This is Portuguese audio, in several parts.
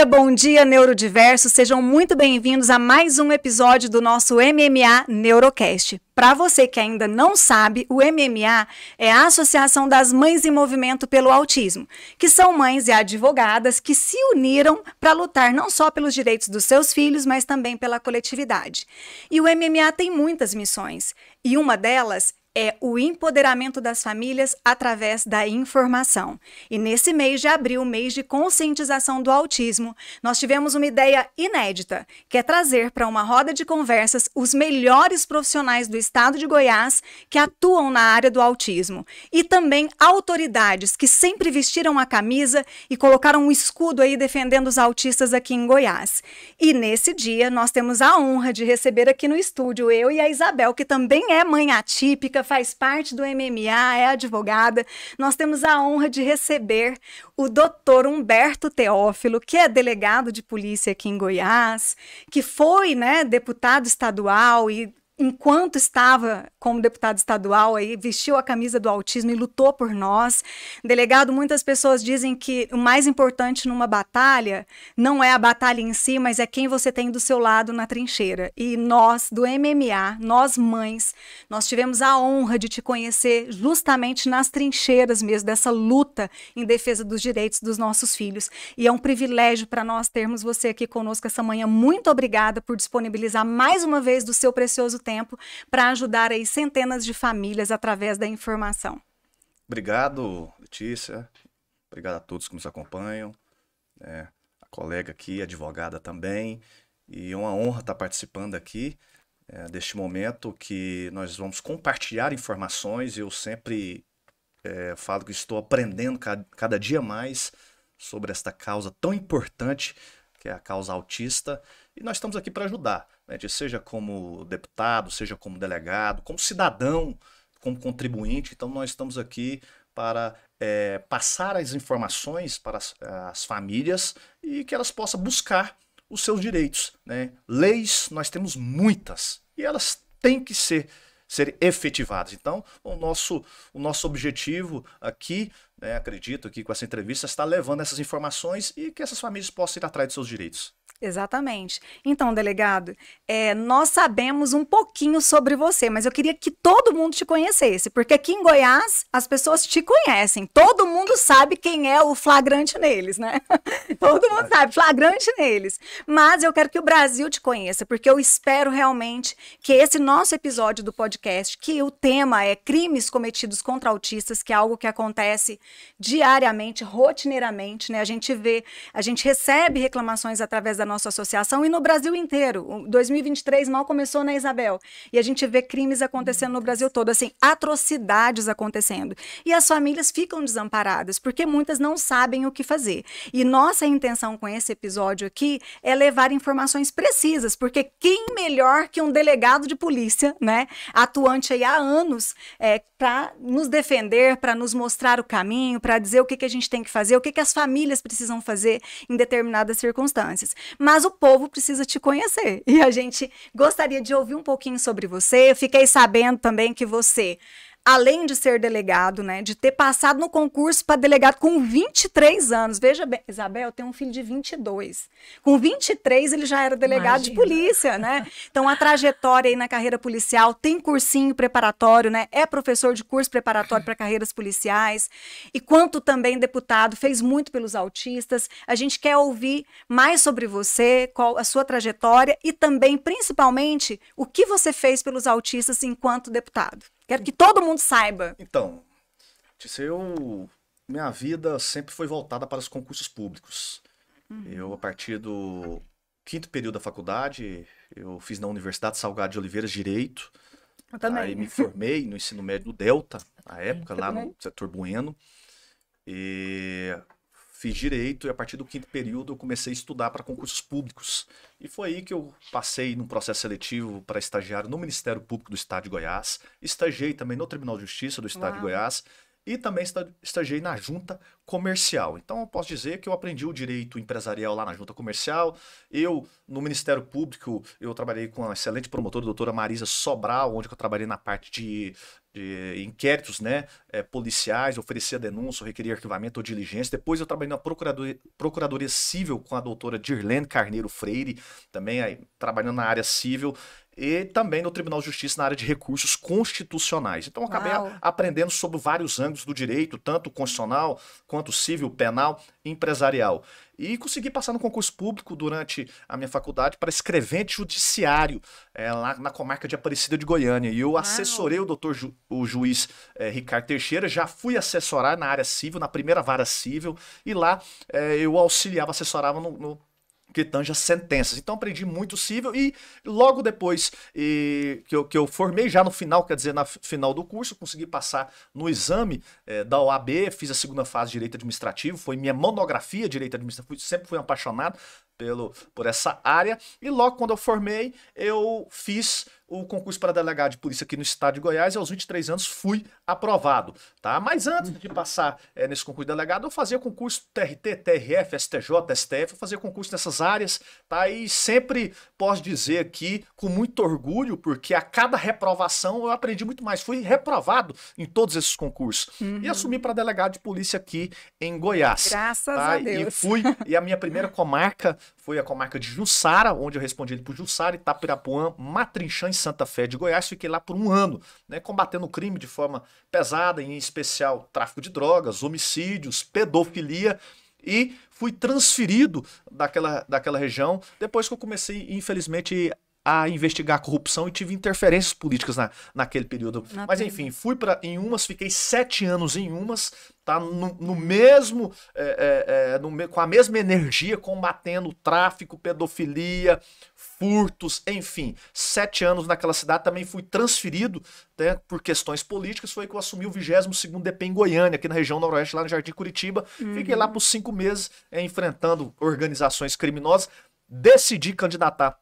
bom dia, neurodiversos. Sejam muito bem-vindos a mais um episódio do nosso MMA Neurocast. Para você que ainda não sabe, o MMA é a Associação das Mães em Movimento pelo Autismo, que são mães e advogadas que se uniram para lutar não só pelos direitos dos seus filhos, mas também pela coletividade. E o MMA tem muitas missões, e uma delas é o empoderamento das famílias através da informação. E nesse mês de abril, mês de conscientização do autismo, nós tivemos uma ideia inédita, que é trazer para uma roda de conversas os melhores profissionais do estado de Goiás que atuam na área do autismo e também autoridades que sempre vestiram a camisa e colocaram um escudo aí defendendo os autistas aqui em Goiás. E nesse dia nós temos a honra de receber aqui no estúdio eu e a Isabel, que também é mãe atípica, faz parte do MMA, é advogada. Nós temos a honra de receber o doutor Humberto Teófilo, que é delegado de polícia aqui em Goiás, que foi, deputado estadual e enquanto estava como deputado estadual, aí vestiu a camisa do autismo e lutou por nós. Delegado, muitas pessoas dizem que o mais importante numa batalha não é a batalha em si, mas é quem você tem do seu lado na trincheira. E nós, do MMA, nós mães, nós tivemos a honra de te conhecer justamente nas trincheiras mesmo, dessa luta em defesa dos direitos dos nossos filhos. E é um privilégio para nós termos você aqui conosco essa manhã. Muito obrigada por disponibilizar mais uma vez do seu precioso tempo para ajudar aí centenas de famílias através da informação. Obrigado, Letícia. Obrigado a todos que nos acompanham. A colega aqui, advogada também. E é uma honra estar participando aqui deste momento que nós vamos compartilhar informações. Eu sempre falo que estou aprendendo cada dia mais sobre esta causa tão importante, que é a causa autista. E nós estamos aqui para ajudar, seja como deputado, seja como delegado, como cidadão, como contribuinte. Então nós estamos aqui para passar as informações para as famílias e que elas possam buscar os seus direitos. Leis nós temos muitas e elas têm que ser efetivadas. Então o nosso objetivo aqui, acredito que com essa entrevista, está levando essas informações e que essas famílias possam ir atrás de seus direitos. Exatamente. Então, delegado, nós sabemos um pouquinho sobre você, mas eu queria que todo mundo te conhecesse, porque aqui em Goiás as pessoas te conhecem, todo mundo sabe quem é o flagrante neles, né? Todo mundo sabe, flagrante neles. Mas eu quero que o Brasil te conheça, porque eu espero realmente que esse nosso episódio do podcast, que o tema é crimes cometidos contra autistas, que é algo que acontece diariamente, rotineiramente, né? A gente recebe reclamações através da nossa associação e no Brasil inteiro. O 2023 mal começou, né, Isabel? E a gente vê crimes acontecendo no Brasil todo, assim, atrocidades acontecendo. E as famílias ficam desamparadas, porque muitas não sabem o que fazer. E nossa intenção com esse episódio aqui é levar informações precisas, porque quem melhor que um delegado de polícia, né, atuante aí há anos, para nos defender, para nos mostrar o caminho, para dizer o que a gente tem que fazer, o que as famílias precisam fazer em determinadas circunstâncias. Mas o povo precisa te conhecer e a gente gostaria de ouvir um pouquinho sobre você. Eu fiquei sabendo também que você, além de ser delegado, de ter passado no concurso para delegado com 23 anos. Veja bem, Isabel tem um filho de 22. Com 23 ele já era delegado de polícia, né? Então a trajetória aí na carreira policial, tem cursinho preparatório, é professor de curso preparatório para carreiras policiais. E quanto também deputado, fez muito pelos autistas. A gente quer ouvir mais sobre você, qual a sua trajetória e também, principalmente, o que você fez pelos autistas enquanto deputado. Quero que todo mundo saiba. Então, minha vida sempre foi voltada para os concursos públicos. Eu, a partir do 5º período da faculdade, eu fiz na Universidade Salgado de Oliveira Direito. Eu também. Aí me formei no ensino médio do Delta, na época, lá no setor Bueno. E fiz Direito e a partir do 5º período eu comecei a estudar para concursos públicos. E foi aí que eu passei num processo seletivo para estagiário no Ministério Público do Estado de Goiás. Estagiei também no Tribunal de Justiça do Estado de Goiás. E também estagiei na Junta comercial. Então, eu posso dizer que eu aprendi o direito empresarial lá na Junta Comercial. Eu, no Ministério Público, eu trabalhei com a excelente promotora, a doutora Marisa Sobral, onde eu trabalhei na parte de inquéritos, né, policiais, oferecia denúncia, requeria arquivamento ou diligência. Depois eu trabalhei na Procuradoria Civil com a doutora Dirlene Carneiro Freire, também aí, trabalhando na área civil, e também no Tribunal de Justiça na área de recursos constitucionais. Então eu acabei aprendendo sobre vários ângulos do direito, tanto constitucional, quanto civil, penal, empresarial. E consegui passar no concurso público durante a minha faculdade para escrevente judiciário, lá na comarca de Aparecida de Goiânia. E eu assessorei o juiz Ricardo Teixeira, já fui assessorar na área civil, na primeira vara civil, e lá eu auxiliava, assessorava no que tange as sentenças. Então aprendi muito civil e logo depois que eu formei, já no final, quer dizer, na final do curso, consegui passar no exame da OAB, fiz a segunda fase de Direito Administrativo, foi minha monografia de Direito Administrativo, sempre fui apaixonado por essa área, e logo quando eu formei, eu fiz o concurso para delegado de polícia aqui no estado de Goiás, e aos 23 anos fui aprovado, tá? Mas antes de passar nesse concurso de delegado, eu fazia concurso TRT, TRF, STJ, STF, eu fazia concurso nessas áreas, tá? E sempre posso dizer aqui, com muito orgulho, porque a cada reprovação eu aprendi muito mais, fui reprovado em todos esses concursos, e assumi para delegado de polícia aqui em Goiás. Graças a Deus. E a minha primeira comarca foi a comarca de Jussara, onde eu respondi por Jussara, Itapirapuã, Matrinchã e Santa Fé de Goiás. Fiquei lá por um ano, né, combatendo o crime de forma pesada, em especial tráfico de drogas, homicídios, pedofilia, e fui transferido daquela região depois que eu comecei, infelizmente, a investigar a corrupção e tive interferências políticas naquele período. Mas enfim, fui em Umas, fiquei 7 anos em Umas, tá? No mesmo, com a mesma energia, combatendo tráfico, pedofilia, furtos, enfim, 7 anos naquela cidade. Também fui transferido, né, por questões políticas. Foi que eu assumi o 22º DP em Goiânia, aqui na região noroeste, lá no Jardim Curitiba. Fiquei lá por 5 meses, enfrentando organizações criminosas. Decidi candidatar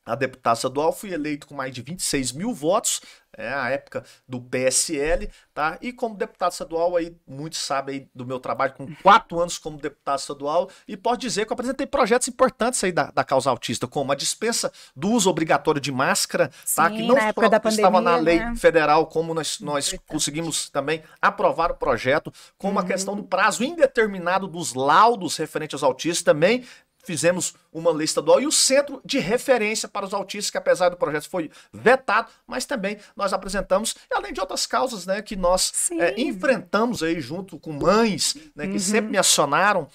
a deputado estadual, fui eleito com mais de 26 mil votos, a época do PSL, tá? E como deputado estadual, aí muitos sabem aí do meu trabalho, com 4 anos como deputado estadual, e posso dizer que eu apresentei projetos importantes aí da causa autista, como a dispensa do uso obrigatório de máscara, sim, tá? Que não na época da pandemia, estava na lei, né, federal, como nós conseguimos também aprovar o projeto, como a questão do prazo indeterminado dos laudos referentes aos autistas também. Fizemos uma lei estadual e o centro de referência para os autistas, que apesar do projeto foi vetado, mas também nós apresentamos, além de outras causas, né, que nós enfrentamos aí junto com mães, né, que sempre me acionaram,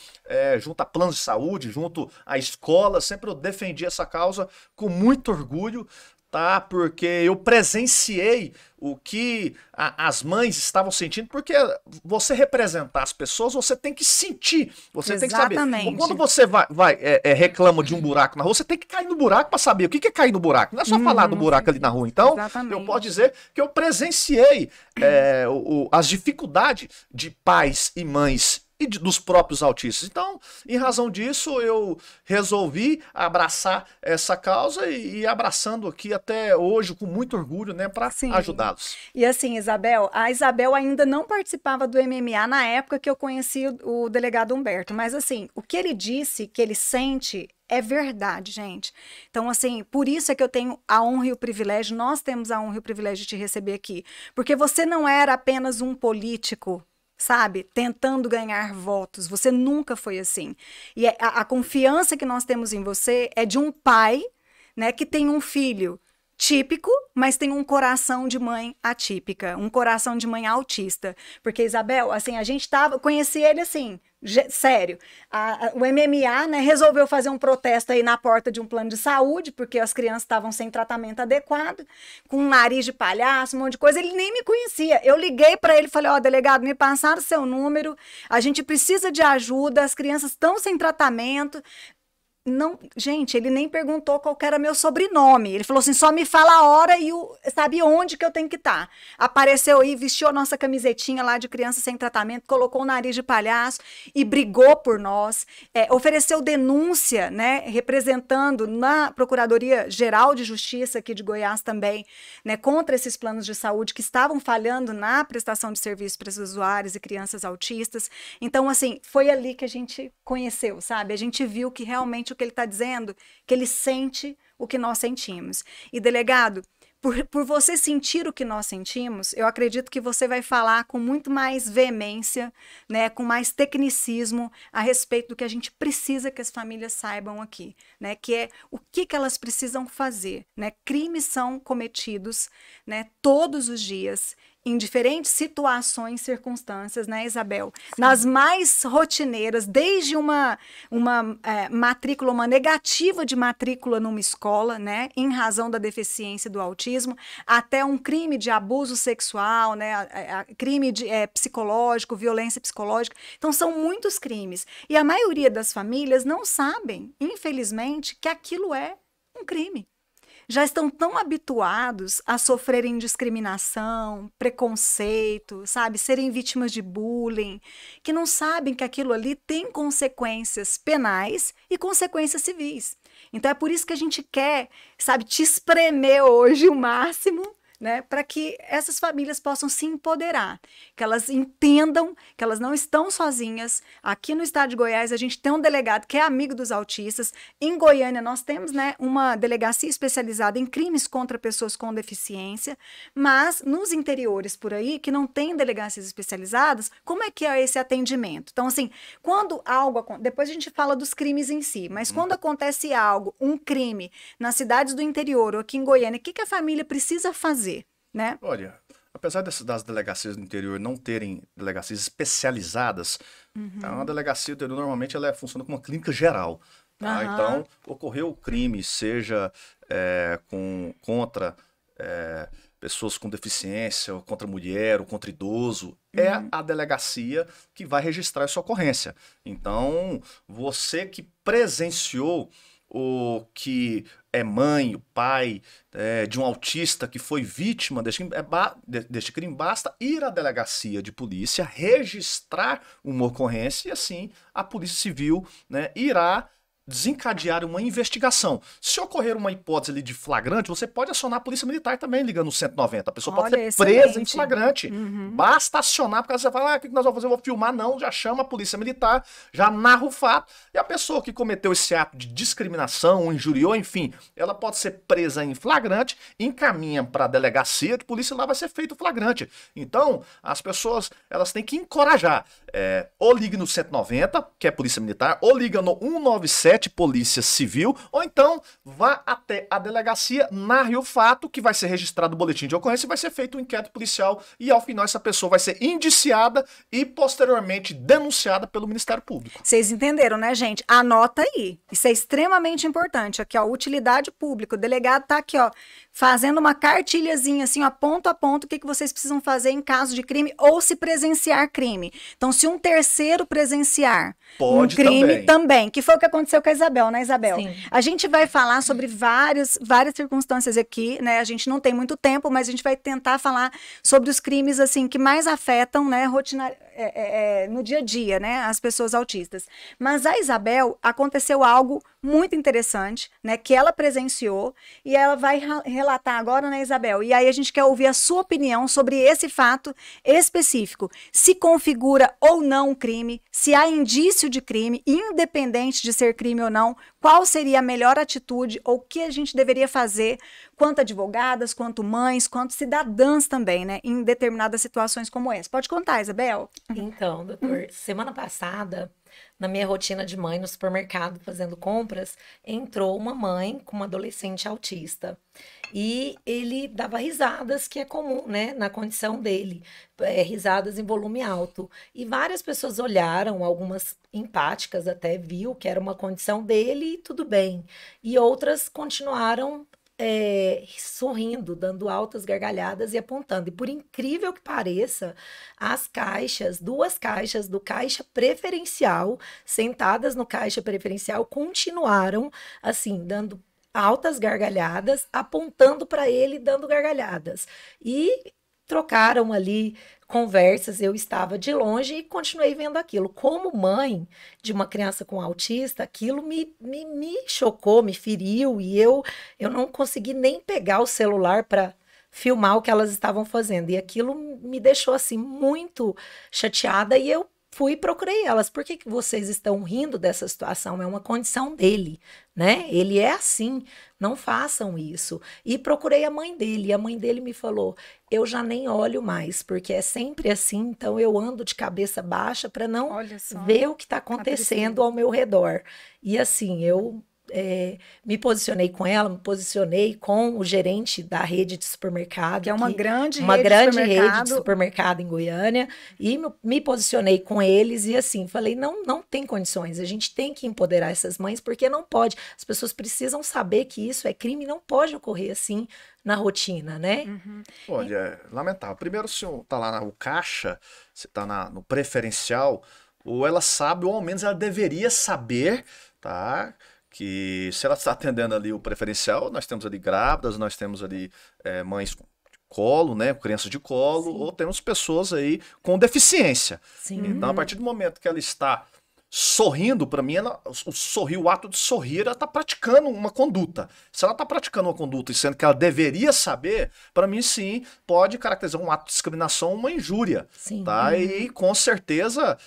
junto a planos de saúde, junto à escola. Sempre eu defendi essa causa com muito orgulho, tá? Porque eu presenciei o que as mães estavam sentindo, porque você representar as pessoas, você tem que sentir, você tem que saber. Quando você reclama de um buraco na rua, você tem que cair no buraco para saber o que é cair no buraco. Não é só falar do buraco ali na rua. Então, eu posso dizer que eu presenciei as dificuldades de pais e mães e dos próprios autistas. Então, em razão disso, eu resolvi abraçar essa causa e abraçando aqui até hoje com muito orgulho, né, para ajudá-los. E assim, a Isabel ainda não participava do MMA na época que eu conheci o delegado Humberto, mas assim, o que ele disse, que ele sente, é verdade, gente. Então, assim, por isso é que eu tenho a honra e o privilégio, nós temos a honra e o privilégio de te receber aqui, porque você não era apenas um político, sabe, tentando ganhar votos. Você nunca foi assim. E a confiança que nós temos em você é de um pai, né, que tem um filho típico, mas tem um coração de mãe atípica, um coração de mãe autista. Porque, Isabel, assim, conheci ele assim, sério, o MMA, né, resolveu fazer um protesto aí na porta de um plano de saúde, porque as crianças estavam sem tratamento adequado, com um nariz de palhaço, um monte de coisa. Ele nem me conhecia. Eu liguei para ele e falei: ó, delegado, me passaram o seu número, a gente precisa de ajuda, as crianças estão sem tratamento. não, gente, ele nem perguntou qual que era meu sobrenome. Ele falou assim, só me fala a hora e sabe onde que eu tenho que estar. Apareceu aí, vestiu a nossa camisetinha lá de criança sem tratamento, colocou o nariz de palhaço e brigou por nós. Ofereceu denúncia, né, representando na Procuradoria Geral de Justiça aqui de Goiás também, né, contra esses planos de saúde que estavam falhando na prestação de serviço para os usuários e crianças autistas. Então, assim, foi ali que a gente conheceu, sabe? A gente viu que realmente o que ele está dizendo, que ele sente o que nós sentimos. E, delegado, por você sentir o que nós sentimos, eu acredito que você vai falar com muito mais veemência, né, com mais tecnicismo a respeito do que a gente precisa que as famílias saibam aqui, né, que é o que elas precisam fazer, né? Crimes são cometidos, né, todos os dias, em diferentes situações, circunstâncias, né, Isabel? Sim. Nas mais rotineiras, desde uma matrícula, uma negativa de matrícula numa escola, né, em razão da deficiência do autismo, até um crime de abuso sexual, né, crime psicológico, violência psicológica. Então, são muitos crimes. E a maioria das famílias não sabem, infelizmente, que aquilo é um crime. Já estão tão habituados a sofrerem discriminação, preconceito, sabe, serem vítimas de bullying, que não sabem que aquilo ali tem consequências penais e consequências civis. Então é por isso que a gente quer, sabe, te espremer hoje o máximo, né, para que essas famílias possam se empoderar, que elas entendam que elas não estão sozinhas. Aqui no estado de Goiás, a gente tem um delegado que é amigo dos autistas. Em Goiânia, nós temos, né, uma delegacia especializada em crimes contra pessoas com deficiência, mas nos interiores por aí, que não tem delegacias especializadas, como é que é esse atendimento? Então, assim, quando algo... Depois a gente fala dos crimes em si, mas quando acontece algo, um crime, nas cidades do interior ou aqui em Goiânia, o que a família precisa fazer? Né? Olha, apesar das delegacias do interior não terem delegacias especializadas, uma delegacia do interior normalmente ela funciona como uma clínica geral. Tá? Então, ocorreu o crime, seja contra pessoas com deficiência, ou contra mulher, ou contra idoso, é a delegacia que vai registrar essa ocorrência. Então, você que presenciou o que é mãe, o pai de um autista que foi vítima deste crime, basta ir à delegacia de polícia, registrar uma ocorrência e assim a Polícia Civil, né, irá desencadear uma investigação. Se ocorrer uma hipótese ali de flagrante, você pode acionar a Polícia Militar também, ligando no 190. A pessoa pode ser presa em flagrante. Basta acionar, porque você fala, o que nós vamos fazer? Eu vou filmar. Não, já chama a Polícia Militar, já narra o fato, e a pessoa que cometeu esse ato de discriminação, injuriou, enfim, ela pode ser presa em flagrante, encaminha para a delegacia de polícia, lá vai ser feito o flagrante. Então, as pessoas, elas têm que encorajar. Ou ligue no 190, que é Polícia Militar, ou liga no 197, Polícia Civil, ou então vá até a delegacia, narre o fato, que vai ser registrado o boletim de ocorrência e vai ser feito um inquérito policial e ao final essa pessoa vai ser indiciada e posteriormente denunciada pelo Ministério Público. Vocês entenderam, né, gente? Anota aí. Isso é extremamente importante. Aqui, ó, utilidade pública. O delegado tá aqui, ó, fazendo uma cartilhazinha assim, ó, ponto a ponto, o que vocês precisam fazer em caso de crime ou se presenciar crime. Então, se um terceiro presenciar um crime também, que foi o que aconteceu com a Isabel, né, Isabel? Sim. A gente vai falar sobre várias circunstâncias aqui, né? A gente não tem muito tempo, mas a gente vai tentar falar sobre os crimes, assim, que mais afetam, né, no dia a dia, né, as pessoas autistas. Mas a Isabel, aconteceu algo muito interessante, né, que ela presenciou e ela vai relatar agora, né, Isabel? E aí a gente quer ouvir a sua opinião sobre esse fato específico. Se configura ou não um crime, se há indício de crime, independente de ser crime ou não, qual seria a melhor atitude ou o que a gente deveria fazer quanto advogadas, quanto mães, quanto cidadãs também, né, em determinadas situações como essa. Pode contar, Isabel? Então, doutor, semana passada, na minha rotina de mãe no supermercado fazendo compras, entrou uma mãe com uma adolescente autista. E ele dava risadas, que é comum, né, na condição dele, risadas em volume alto. E várias pessoas olharam, algumas empáticas até, viu que era uma condição dele e tudo bem. E outras continuaram sorrindo, dando altas gargalhadas e apontando. E por incrível que pareça, duas caixas do caixa preferencial, sentadas no caixa preferencial, continuaram assim, dando altas gargalhadas, apontando para ele, dando gargalhadas. E trocaram ali conversas, eu estava de longe e continuei vendo aquilo. Como mãe de uma criança com autista, aquilo me chocou, me feriu, e eu não consegui nem pegar o celular para filmar o que elas estavam fazendo. E aquilo me deixou assim muito chateada, e eu fui e procurei elas. Por que vocês estão rindo dessa situação? É uma condição dele, né? Ele é assim, não façam isso. E procurei a mãe dele, e a mãe dele me falou: eu já nem olho mais, porque é sempre assim, então eu ando de cabeça baixa para não ver o que está acontecendo ao meu redor. E assim, eu me posicionei com ela, me posicionei com o gerente da rede de supermercado, que é uma grande rede de supermercado em Goiânia, e me posicionei com eles e assim, falei, não tem condições, a gente tem que empoderar essas mães, porque não pode, as pessoas precisam saber que isso é crime, não pode ocorrer assim na rotina, né? Olha, é lamentável. Primeiro, se tá lá no caixa, se tá no preferencial, ou ela sabe, ou ao menos ela deveria saber, tá? Que se ela está atendendo ali o preferencial, nós temos ali grávidas, nós temos ali mães com colo, né, crianças de colo, sim, ou temos pessoas aí com deficiência. Sim. Então, a partir do momento que ela está sorrindo, para mim, o ato de sorrir, ela está praticando uma conduta. Se ela está praticando uma conduta e sendo que ela deveria saber, para mim, sim, pode caracterizar um ato de discriminação, uma injúria. Sim. Tá? E, com certeza,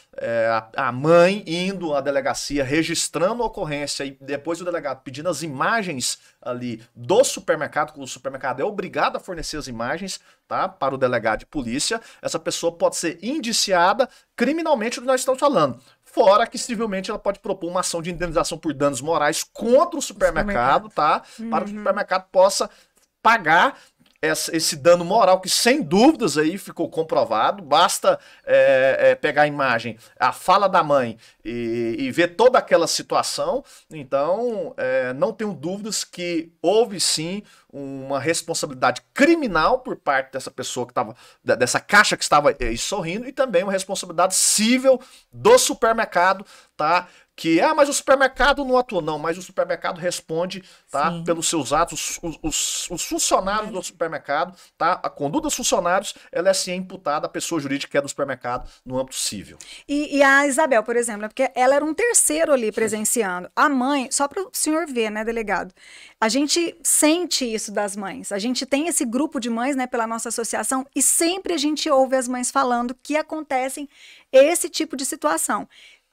a mãe indo à delegacia, registrando a ocorrência, e depois o delegado pedindo as imagens ali do supermercado, que o supermercado é obrigado a fornecer as imagens, tá, para o delegado de polícia, essa pessoa pode ser indiciada criminalmente do que nós estamos falando. Fora que, civilmente, ela pode propor uma ação de indenização por danos morais contra o supermercado, tá? Para que o supermercado possa pagar esse dano moral, que sem dúvidas aí ficou comprovado. Basta pegar a imagem, a fala da mãe e ver toda aquela situação. Então, não tenho dúvidas que houve sim uma responsabilidade criminal por parte dessa pessoa que estava, dessa caixa que estava sorrindo, e também uma responsabilidade civil do supermercado, tá? Mas o supermercado não atua, não, mas o supermercado responde, tá? Sim. Pelos seus atos, os funcionários do supermercado, tá? A conduta dos funcionários, ela é sim imputada à pessoa jurídica que é do supermercado no âmbito civil. E a Isabel, por exemplo, porque ela era um terceiro ali presenciando. A mãe, só para o senhor ver, né, delegado? A gente sente isso das mães. A gente tem esse grupo de mães, né, pela nossa associação, e sempre a gente ouve as mães falando que acontecem esse tipo de situação.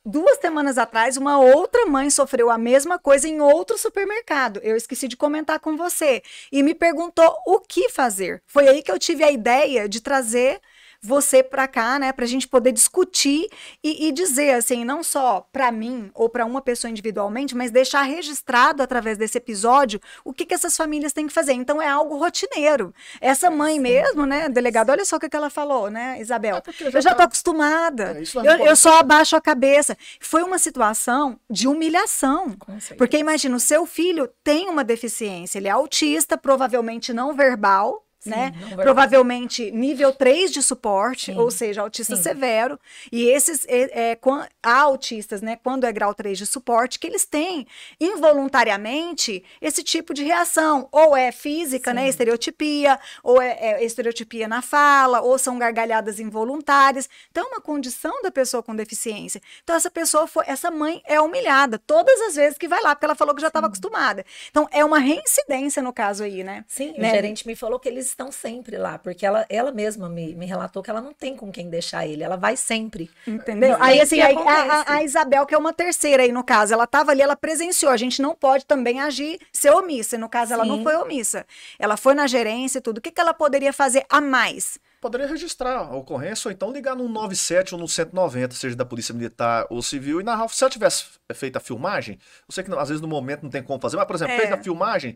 2 semanas atrás, uma outra mãe sofreu a mesma coisa em outro supermercado. Eu esqueci de comentar com você. E me perguntou o que fazer. Foi aí que eu tive a ideia de trazer você para cá, né, para a gente poder discutir e dizer, assim, não só para mim ou para uma pessoa individualmente, mas deixar registrado através desse episódio o que essas famílias têm que fazer. Então, é algo rotineiro. Essa mãe mesmo, né, delegado, olha só o que ela falou, né, Isabel? Eu já tô acostumada, eu só abaixo a cabeça. Foi uma situação de humilhação, porque imagina, o seu filho tem uma deficiência, ele é autista, provavelmente não verbal, sim, né? Provavelmente nível 3 de suporte, sim, ou seja, autista sim, severo. E esses há autistas, né, quando é grau 3 de suporte, que eles têm involuntariamente esse tipo de reação. Ou é física, sim, né, estereotipia, ou é estereotipia na fala, ou são gargalhadas involuntárias. Então, é uma condição da pessoa com deficiência. Então, essa mãe é humilhada todas as vezes que vai lá, porque ela falou que já estava acostumada. Então, é uma reincidência no caso aí, né? Sim, né? O gerente me falou que eles estão sempre lá, porque ela mesma me relatou que ela não tem com quem deixar ele, ela vai sempre. Entendeu? Aí, assim, a Isabel, que é uma terceira aí, no caso, ela estava ali, ela presenciou, a gente não pode também agir, ser omissa, no caso, ela não foi omissa. Ela foi na gerência e tudo. O que ela poderia fazer a mais? Poderia registrar a ocorrência, ou então ligar no 97 ou no 190, seja da Polícia Militar ou Civil, e narrar. Se ela tivesse feito a filmagem, eu sei que às vezes no momento não tem como fazer, mas, por exemplo, fez a filmagem,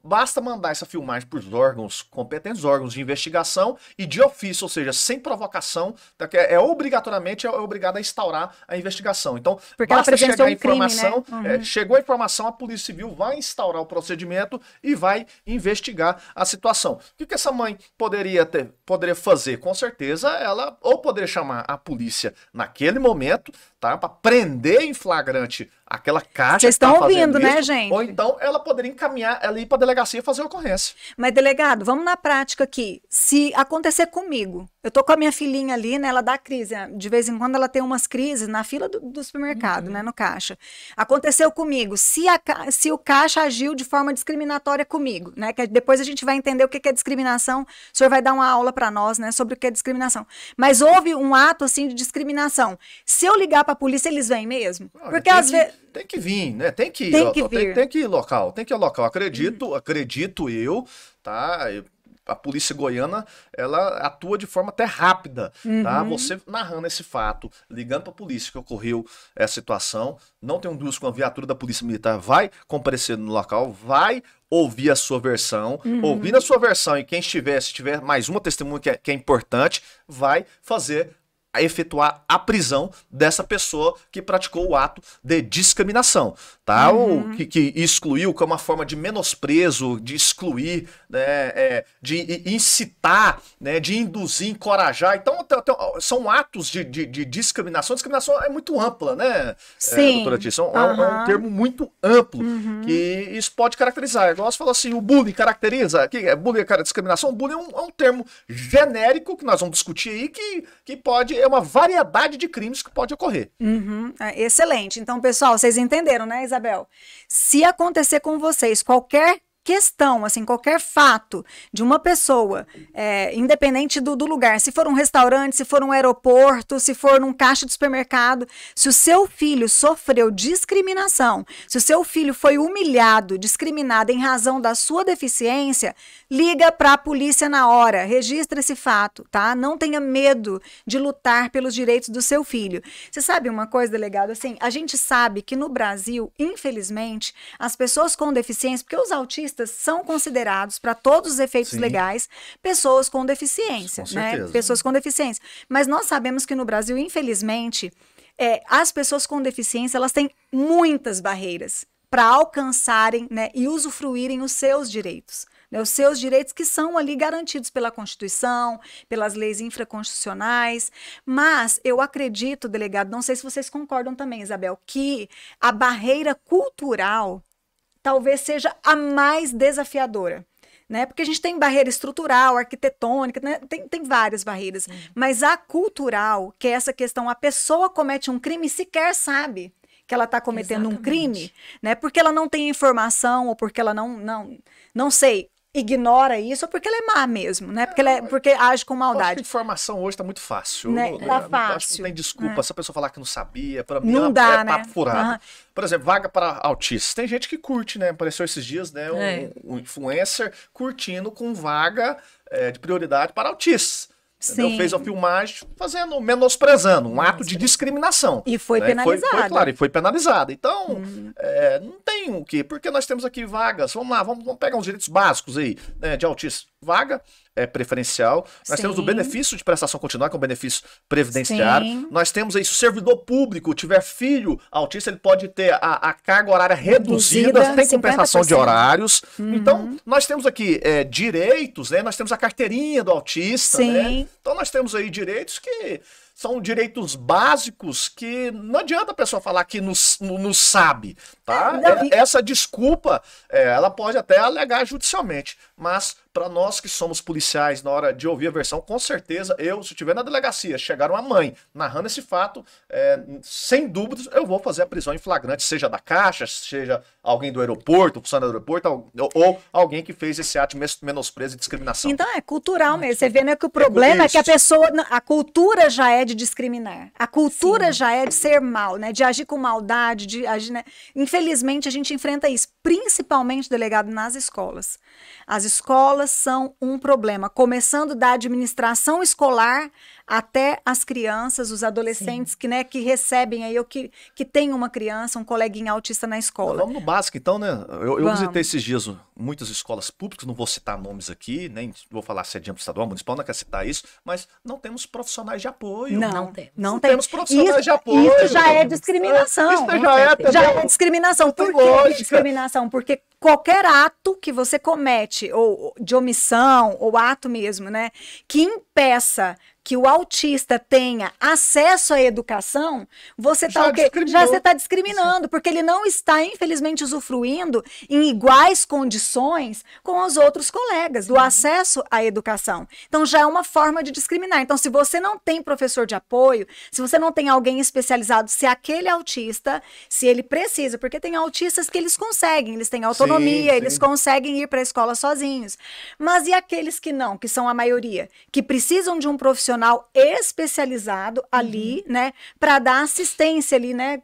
basta mandar essa filmagem para os órgãos competentes, órgãos de investigação e de ofício, ou seja, sem provocação, obrigatoriamente obrigado a instaurar a investigação. Então, porque basta chegar a informação, crime, né? Chegou a informação, a Polícia Civil vai instaurar o procedimento e vai investigar a situação. O que essa mãe poderia fazer? Com certeza, ela ou poderia chamar a polícia naquele momento, tá, para prender em flagrante aquela caixa. Vocês estão ouvindo, né, isso, gente? ou então ela poderia encaminhar ela ir para a delegacia fazer a ocorrência. Mas, delegado, vamos na prática aqui. Se acontecer comigo, eu tô com a minha filhinha ali, né? Ela dá crise. De vez em quando ela tem umas crises na fila do supermercado, né? No caixa. Aconteceu comigo. Se o caixa agiu de forma discriminatória comigo, né? Que depois a gente vai entender o que é discriminação. O senhor vai dar uma aula para nós, né? Sobre o que é discriminação. Mas houve um ato, assim, de discriminação. Se eu ligar para a polícia, eles vêm mesmo? Porque às vezes... Tem que vir, né? Tem que ir. Tem que ir local. Tem que ir local. Acredito eu, tá? A polícia goiana, ela atua de forma até rápida, tá? Você narrando esse fato, ligando para a polícia que ocorreu essa situação, não tem dúvida com a viatura da Polícia Militar, vai comparecer no local, vai ouvir a sua versão, ouvindo a sua versão e se tiver mais uma testemunha que é importante, vai efetuar a prisão dessa pessoa que praticou o ato de discriminação, tá? Ou que excluiu, que é uma forma de menosprezo, de excluir, né, de incitar, né, de induzir, encorajar. Então, são atos de discriminação. Discriminação é muito ampla, né, doutora Tícia? É um termo muito amplo, que isso pode caracterizar. Igual você falou assim, o bullying caracteriza, bullying é discriminação? O bullying é um termo genérico que nós vamos discutir aí, que pode... É uma variedade de crimes que pode ocorrer. Excelente. Então, pessoal, vocês entenderam, né, Isabel? Se acontecer com vocês qualquer questão, assim, qualquer fato de uma pessoa, independente do lugar, se for um restaurante, se for um aeroporto, se for num caixa de supermercado, se o seu filho sofreu discriminação, se o seu filho foi humilhado, discriminado em razão da sua deficiência, liga para a polícia na hora, registra esse fato, tá? Não tenha medo de lutar pelos direitos do seu filho. Você sabe uma coisa, delegado? Assim, a gente sabe que no Brasil, infelizmente, as pessoas com deficiência, porque os autistas são considerados, para todos os efeitos legais, pessoas com deficiência, né? Pessoas com deficiência. Mas nós sabemos que no Brasil, infelizmente, as pessoas com deficiência, elas têm muitas barreiras para alcançarem, né, e usufruírem os seus direitos. Né, os seus direitos que são ali garantidos pela Constituição, pelas leis infraconstitucionais, mas eu acredito, delegado, não sei se vocês concordam também, Isabel, que a barreira cultural talvez seja a mais desafiadora, né? Porque a gente tem barreira estrutural, arquitetônica, né? Tem várias barreiras, mas a cultural, que é essa questão, a pessoa comete um crime e sequer sabe que ela está cometendo um crime, né? Porque ela não tem informação, ou porque ela não sei, ignora isso, ou porque ela é má mesmo, né? Porque age com maldade. Eu acho que a informação hoje está muito fácil. Né? Tá fácil. Acho que não tem desculpa. Se a pessoa falar que não sabia, para mim não dá, né? Papo furado. Por exemplo, vaga para autistas. Tem gente que curte, né? Apareceu esses dias, né? Um influencer curtindo com vaga de prioridade para autistas. Fez a filmagem menosprezando, um ato de discriminação. E foi penalizado. Foi claro, e foi penalizado. Então, não tem o quê? Porque nós temos aqui vagas, vamos lá, vamos pegar uns direitos básicos aí, né, de autistas. Vaga preferencial. Nós temos o benefício de prestação continuada, que é um benefício previdenciário. Nós temos aí, se o servidor público tiver filho autista, ele pode ter a carga horária reduzida, sem compensação de horários. Então, nós temos aqui direitos, né? Nós temos a carteirinha do autista, né? Então, nós temos aí direitos que são direitos básicos que não adianta a pessoa falar que não sabe, tá? Essa desculpa, ela pode até alegar judicialmente, mas para nós que somos policiais, na hora de ouvir a versão, com certeza, se estiver na delegacia, chegar uma mãe narrando esse fato, sem dúvidas, eu vou fazer a prisão em flagrante, seja da Caixa, seja alguém do aeroporto, funcionário do aeroporto, ou alguém que fez esse ato de menosprezo e discriminação. Então é cultural mesmo. Você vê, né, que o problema é que a cultura já é de discriminar. A cultura já é de ser mal, né, de agir com maldade, de agir, né? Infelizmente, a gente enfrenta isso, principalmente, delegado, nas escolas. As escolas são um problema, começando da administração escolar até as crianças, os adolescentes que, né, que recebem aí, ou que tem uma criança, um coleguinha autista na escola. Vamos no básico então, né? Eu visitei esses dias muitas escolas públicas, não vou citar nomes aqui, nem vou falar se é de âmbito estadual, municipal, não quero citar isso, mas não temos profissionais de apoio. Não temos profissionais de apoio. Isso já é discriminação. Isso já é discriminação. Por que discriminação? Porque qualquer ato que você comete, ou de omissão, ou ato mesmo, né, que impeça que o autista tenha acesso à educação, você está discriminando, porque ele não está, infelizmente, usufruindo em iguais condições com os outros colegas do acesso à educação. Então, já é uma forma de discriminar. Então, se você não tem professor de apoio, se você não tem alguém especializado, se aquele autista, se ele precisa, porque tem autistas que eles conseguem, eles têm autonomia, eles conseguem ir para a escola sozinhos. Mas e aqueles que não, que são a maioria, que precisam de um profissional especializado ali, né, para dar assistência ali, né,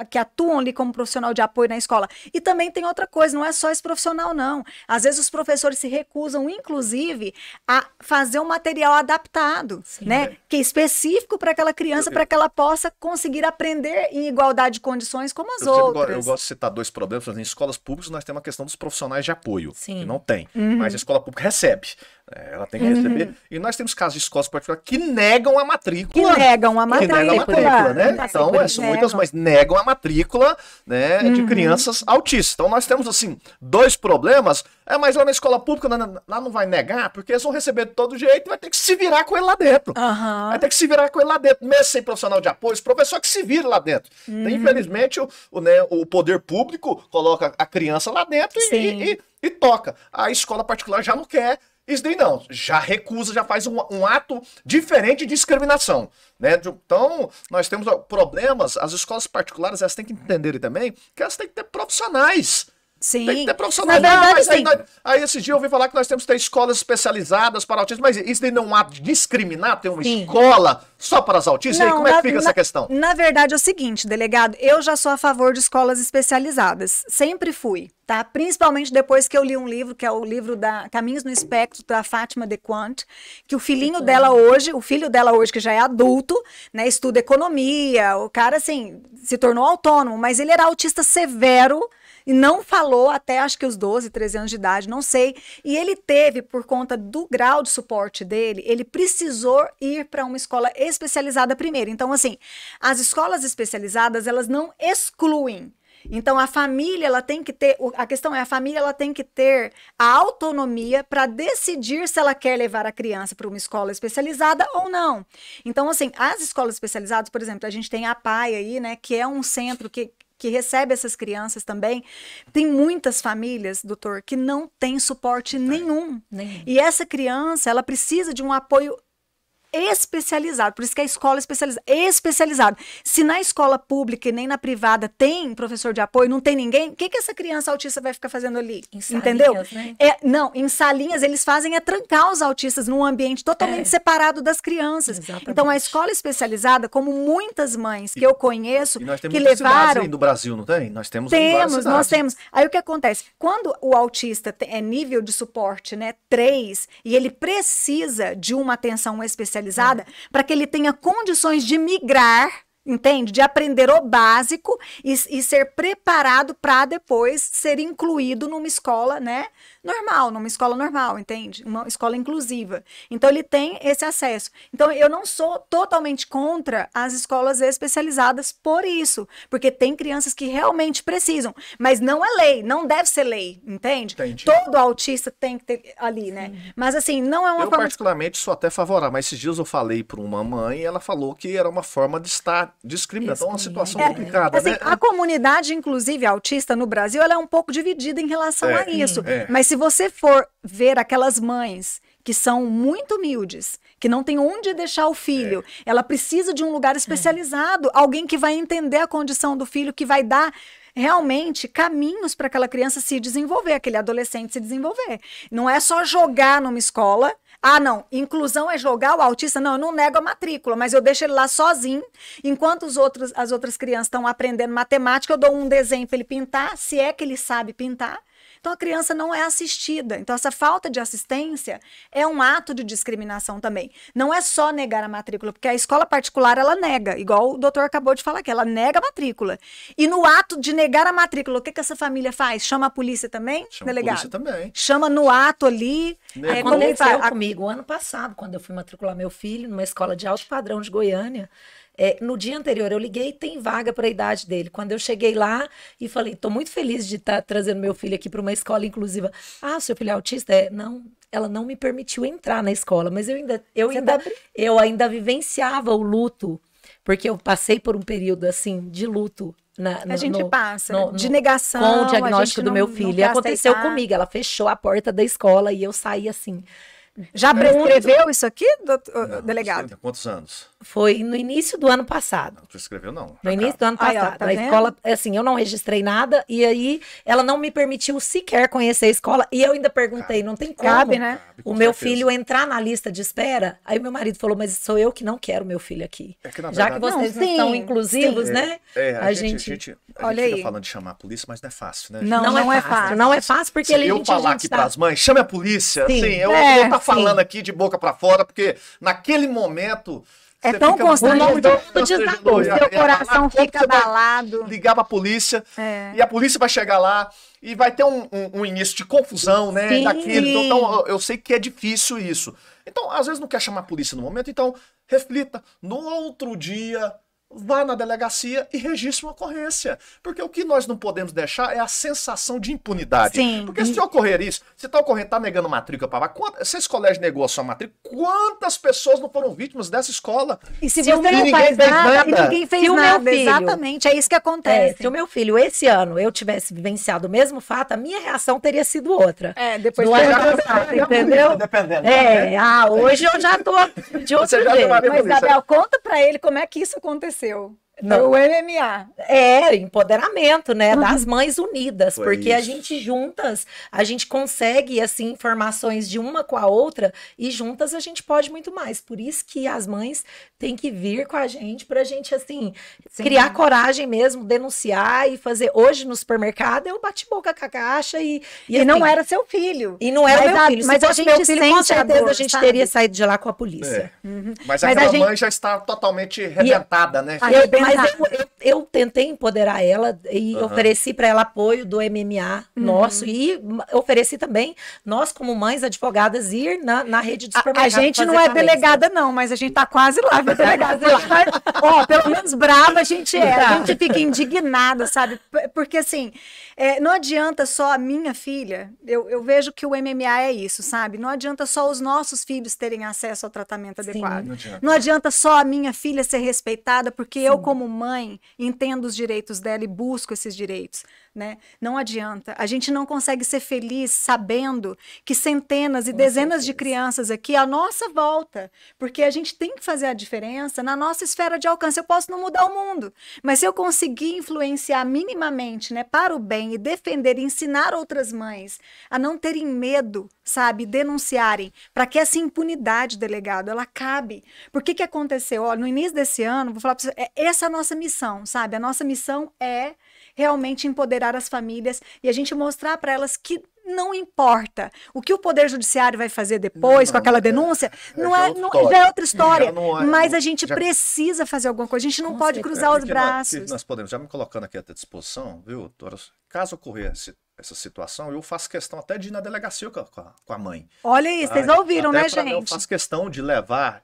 que atuam ali como profissional de apoio na escola. E também tem outra coisa, não é só esse profissional, não. Às vezes os professores se recusam, inclusive, a fazer um material adaptado, né, que é específico para aquela criança, para que ela possa conseguir aprender em igualdade de condições como as outras. Eu gosto de citar dois problemas. Em escolas públicas nós temos a questão dos profissionais de apoio, que não tem, mas a escola pública recebe. Ela tem que receber. E nós temos casos de escolas particulares que negam a matrícula. Né? Então, são muitas, mas negam a matrícula, né, de crianças autistas. Então, nós temos, assim, dois problemas. Mas lá na escola pública, lá não vai negar, porque eles vão receber de todo jeito e vai ter que se virar com ele lá dentro. Vai ter que se virar com ele lá dentro. Mesmo sem profissional de apoio, esse professor que se vira lá dentro. Então, infelizmente, o poder público coloca a criança lá dentro e toca. A escola particular já não quer. Isso daí não, já recusa, já faz um ato diferente de discriminação, né? Então, nós temos problemas, as escolas particulares, elas têm que entender também que elas têm que ter profissionais. Sim. Tem que ter profissionais. Aí esse dia eu ouvi falar que nós temos que ter escolas especializadas para autistas, mas isso daí não é um ato de discriminar, ter uma escola só para os autistas? Não, e aí, como é que fica essa questão? Na verdade é o seguinte, delegado, eu já sou a favor de escolas especializadas, sempre fui, tá? Principalmente depois que eu li um livro, que é o livro da Caminhos no Espectro, da Fátima Dequant, que o filho dela hoje, que já é adulto, né, estuda economia, o cara, assim, se tornou autônomo, mas ele era autista severo, e não falou até acho que os 12, 13 anos de idade, não sei. E ele teve, por conta do grau de suporte dele, ele precisou ir para uma escola especializada primeiro. Então, assim, as escolas especializadas, elas não excluem. Então, a família, ela tem que ter, a questão é, a família, ela tem que ter a autonomia para decidir se ela quer levar a criança para uma escola especializada ou não. Então, assim, as escolas especializadas, por exemplo, a gente tem a PAI aí, né, que é um centro que recebe essas crianças também. Tem muitas famílias, doutor, que não tem suporte nenhum. E essa criança, ela precisa de um apoio especializado, por isso que é a escola especializada. Se na escola pública e nem na privada tem professor de apoio, não tem ninguém, o que essa criança autista vai ficar fazendo ali? Entendeu? Né? Não, em salinhas eles fazem é trancar os autistas num ambiente totalmente separado das crianças. Exatamente. Então a escola especializada, como muitas mães que eu conheço, e nós temos que levaram... aí do Brasil, não tem? Nós temos nós temos. Aí o que acontece? Quando o autista é nível de suporte, né, 3, e ele precisa de uma atenção especializada, para que ele tenha condições de migrar, entende? De aprender o básico e ser preparado para depois ser incluído numa escola, né, numa escola normal, entende? Uma escola inclusiva. Então, ele tem esse acesso. Então, eu não sou totalmente contra as escolas especializadas por isso, porque tem crianças que realmente precisam, mas não é lei, não deve ser lei, entende? Entendi. Todo autista tem que ter ali, né? Mas, assim, não é uma forma... Eu, particularmente, sou até favorável, mas esses dias eu falei para uma mãe e ela falou que era uma forma de estar discriminando. Então, é uma situação complicada, assim, né? A comunidade, inclusive, autista no Brasil, ela é um pouco dividida em relação a isso. Mas se você for ver aquelas mães que são muito humildes, que não tem onde deixar o filho, ela precisa de um lugar especializado, alguém que vai entender a condição do filho, que vai dar realmente caminhos para aquela criança se desenvolver, aquele adolescente se desenvolver. Não é só jogar numa escola. Ah, não, inclusão é jogar o autista? Não, eu não nego a matrícula, mas eu deixo ele lá sozinho, enquanto as outras crianças estão aprendendo matemática, eu dou um desenho para ele pintar, se é que ele sabe pintar, Então a criança não é assistida. Então essa falta de assistência é um ato de discriminação também. Não é só negar a matrícula, porque a escola particular ela nega, igual o doutor acabou de falar aqui, ela nega a matrícula. E no ato de negar a matrícula, o que essa família faz? Chama a polícia também, delegado? Chama a polícia também. Chama no ato ali. Aconteceu comigo ano passado, quando eu fui matricular meu filho numa escola de alto padrão de Goiânia. No dia anterior eu liguei, tem vaga para a idade dele. Quando eu cheguei lá e falei, estou muito feliz de estar trazendo meu filho aqui para uma escola inclusiva. Ah, seu filho é autista? Não, ela não me permitiu entrar na escola, mas eu ainda vivenciava o luto, porque eu passei por um período assim de luto. A gente passa, de negação. Com o diagnóstico do meu filho. E aconteceu comigo, ela fechou a porta da escola e eu saí assim. Já prescreveu isso aqui, delegado? Quantos anos? Foi no início do ano passado. Não prescreveu, não. No início do ano passado. Tá a escola, assim, eu não registrei nada e aí ela não me permitiu sequer conhecer a escola e eu ainda perguntei, não tem como né? O meu filho entrar na lista de espera? Aí meu marido falou, mas sou eu que não quero meu filho aqui. Já que vocês não são inclusivos, né? A gente fica falando de chamar a polícia, mas não é fácil, né? Não é fácil. Não é fácil porque se eu falar aqui para as mães, chame a polícia, eu vou estar falando aqui de boca para fora, porque naquele momento é tão constrangedor, seu coração fica abalado. Ligar pra polícia, e a polícia vai chegar lá e vai ter um início de confusão, né? Daquilo. Então, eu sei que é difícil isso. Então, às vezes não quer chamar a polícia no momento, então reflita. No outro dia, vá na delegacia e registre uma ocorrência. Porque o que nós não podemos deixar é a sensação de impunidade. Sim. Porque se ocorrer isso, se está ocorrendo, está negando matrícula para vaga, se esse colégio negou a sua matrícula, quantas pessoas não foram vítimas dessa escola? E se você não faz nada, e ninguém fez nada, exatamente, é isso que acontece. Se o meu filho, esse ano, eu tivesse vivenciado o mesmo fato, a minha reação teria sido outra. Depois do ano passado, entendeu? Dependendo. Hoje eu já tô de outro jeito. Mas, Isabel, conta pra ele como é que isso aconteceu. O MMA. Empoderamento, né? Das mães unidas. Foi porque isso. A gente juntas, a gente consegue, assim, informações de uma com a outra e juntas a gente pode muito mais. Por isso que as mães têm que vir com a gente pra gente, assim, criar coragem mesmo, denunciar e fazer. Hoje no supermercado eu bati boca com a caixa e assim, não era seu filho. E não era meu filho. Mas a gente meu filho, com certeza a gente teria saído de lá com a polícia. Mas aquela mãe já está totalmente rebentada, né? Mas eu tentei empoderar ela e ofereci para ela apoio do MMA nosso e ofereci também, nós como mães advogadas, ir na rede de supermercado. A gente não é delegada não, mas a gente tá quase lá, delegada. Pelo menos brava a gente é. A gente fica indignada, sabe? Porque assim, não adianta só a minha filha, eu vejo que o MMA é isso, sabe? Não adianta só os nossos filhos terem acesso ao tratamento adequado. Não adianta só a minha filha ser respeitada, porque eu como mãe entendo os direitos dela e busco esses direitos, né? Não adianta. A gente não consegue ser feliz sabendo que centenas e dezenas de crianças aqui à nossa volta, porque a gente tem que fazer a diferença na nossa esfera de alcance. Eu posso não mudar o mundo, mas se eu conseguir influenciar minimamente, né, para o bem e defender e ensinar outras mães a não terem medo, sabe, denunciarem, para que essa impunidade, delegado, ela acabe. Por que aconteceu? No início desse ano, vou falar para você, essa é a nossa missão, sabe? A nossa missão é realmente empoderar as famílias e a gente mostrar para elas que não importa o que o Poder Judiciário vai fazer depois com aquela denúncia, já é outra história, mas a gente precisa fazer alguma coisa, a gente não pode cruzar os braços. Nós podemos, já me colocando aqui à disposição, viu, doutora? Caso ocorrer essa situação, eu faço questão até de ir na delegacia com a mãe. Olha aí, vocês ouviram, né, gente? Eu faço questão de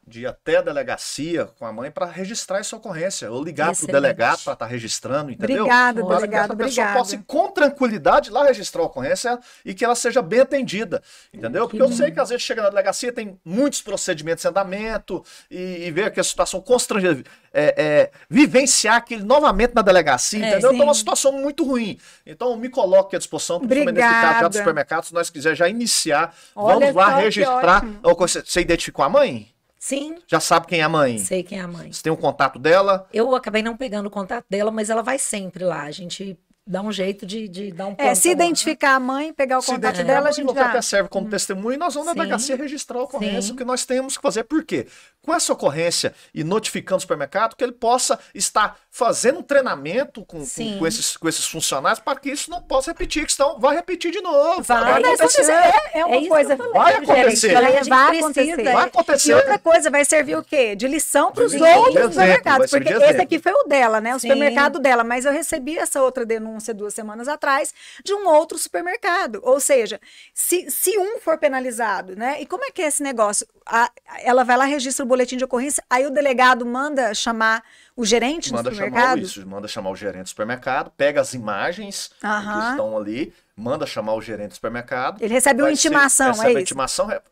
de ir até a delegacia com a mãe para registrar essa ocorrência, ou ligar para o delegado para estar registrando, entendeu? Obrigada, delegado, obrigada. Que a pessoa possa ir com tranquilidade lá registrar a ocorrência e que ela seja bem atendida, entendeu? Porque eu sei que às vezes chega na delegacia, tem muitos procedimentos em andamento e vê que a situação constrangedora, vivenciar aquilo novamente na delegacia, entendeu? Então é uma situação muito ruim. Então me coloque à disposição, principalmente nesse caso já do supermercado, se nós quiser já iniciar, vamos lá registrar. Você identificou a mãe? Sim. Já sabe quem é a mãe? Sei quem é a mãe. Você tem um contato dela? Eu acabei não pegando o contato dela, mas ela vai sempre lá. A gente dá um jeito de dar um se identificar a mãe, pegar o contato dela, a gente já... até serve como testemunha e nós vamos na delegacia registrar a ocorrência, o que nós temos que fazer. Por quê? Com essa ocorrência e notificando o supermercado, que ele possa estar fazendo um treinamento com esses funcionários para que isso não possa repetir, que senão vai repetir de novo. Vai acontecer. É uma coisa... Vai acontecer. Vai acontecer. E outra coisa, vai servir o quê? De lição para os outros supermercados. Porque esse aqui foi o dela, né? O supermercado dela. Mas eu recebi essa outra denúncia 2 semanas atrás de um outro supermercado. Ou seja, se um for penalizado, né? E como é que é esse negócio? Ela vai lá, registra o boletim de ocorrência, aí o delegado manda chamar o gerente do supermercado? Manda chamar o gerente do supermercado, pega as imagens que estão ali, manda chamar o gerente do supermercado. Ele recebe uma intimação,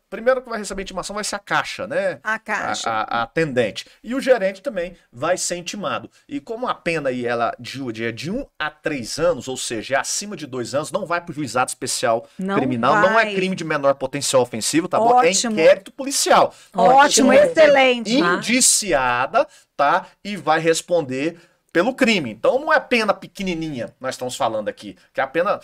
Primeiro que vai receber a intimação vai ser a caixa, né? A caixa. A atendente. E o gerente também vai ser intimado. E como a pena aí ela é de 1 a 3 anos, ou seja, é acima de 2 anos, não vai para o juizado especial criminal, não é crime de menor potencial ofensivo, tá bom? É inquérito policial. Ótimo, excelente. Indiciada, tá? E vai responder pelo crime. Então não é pena pequenininha, nós estamos falando aqui, que a pena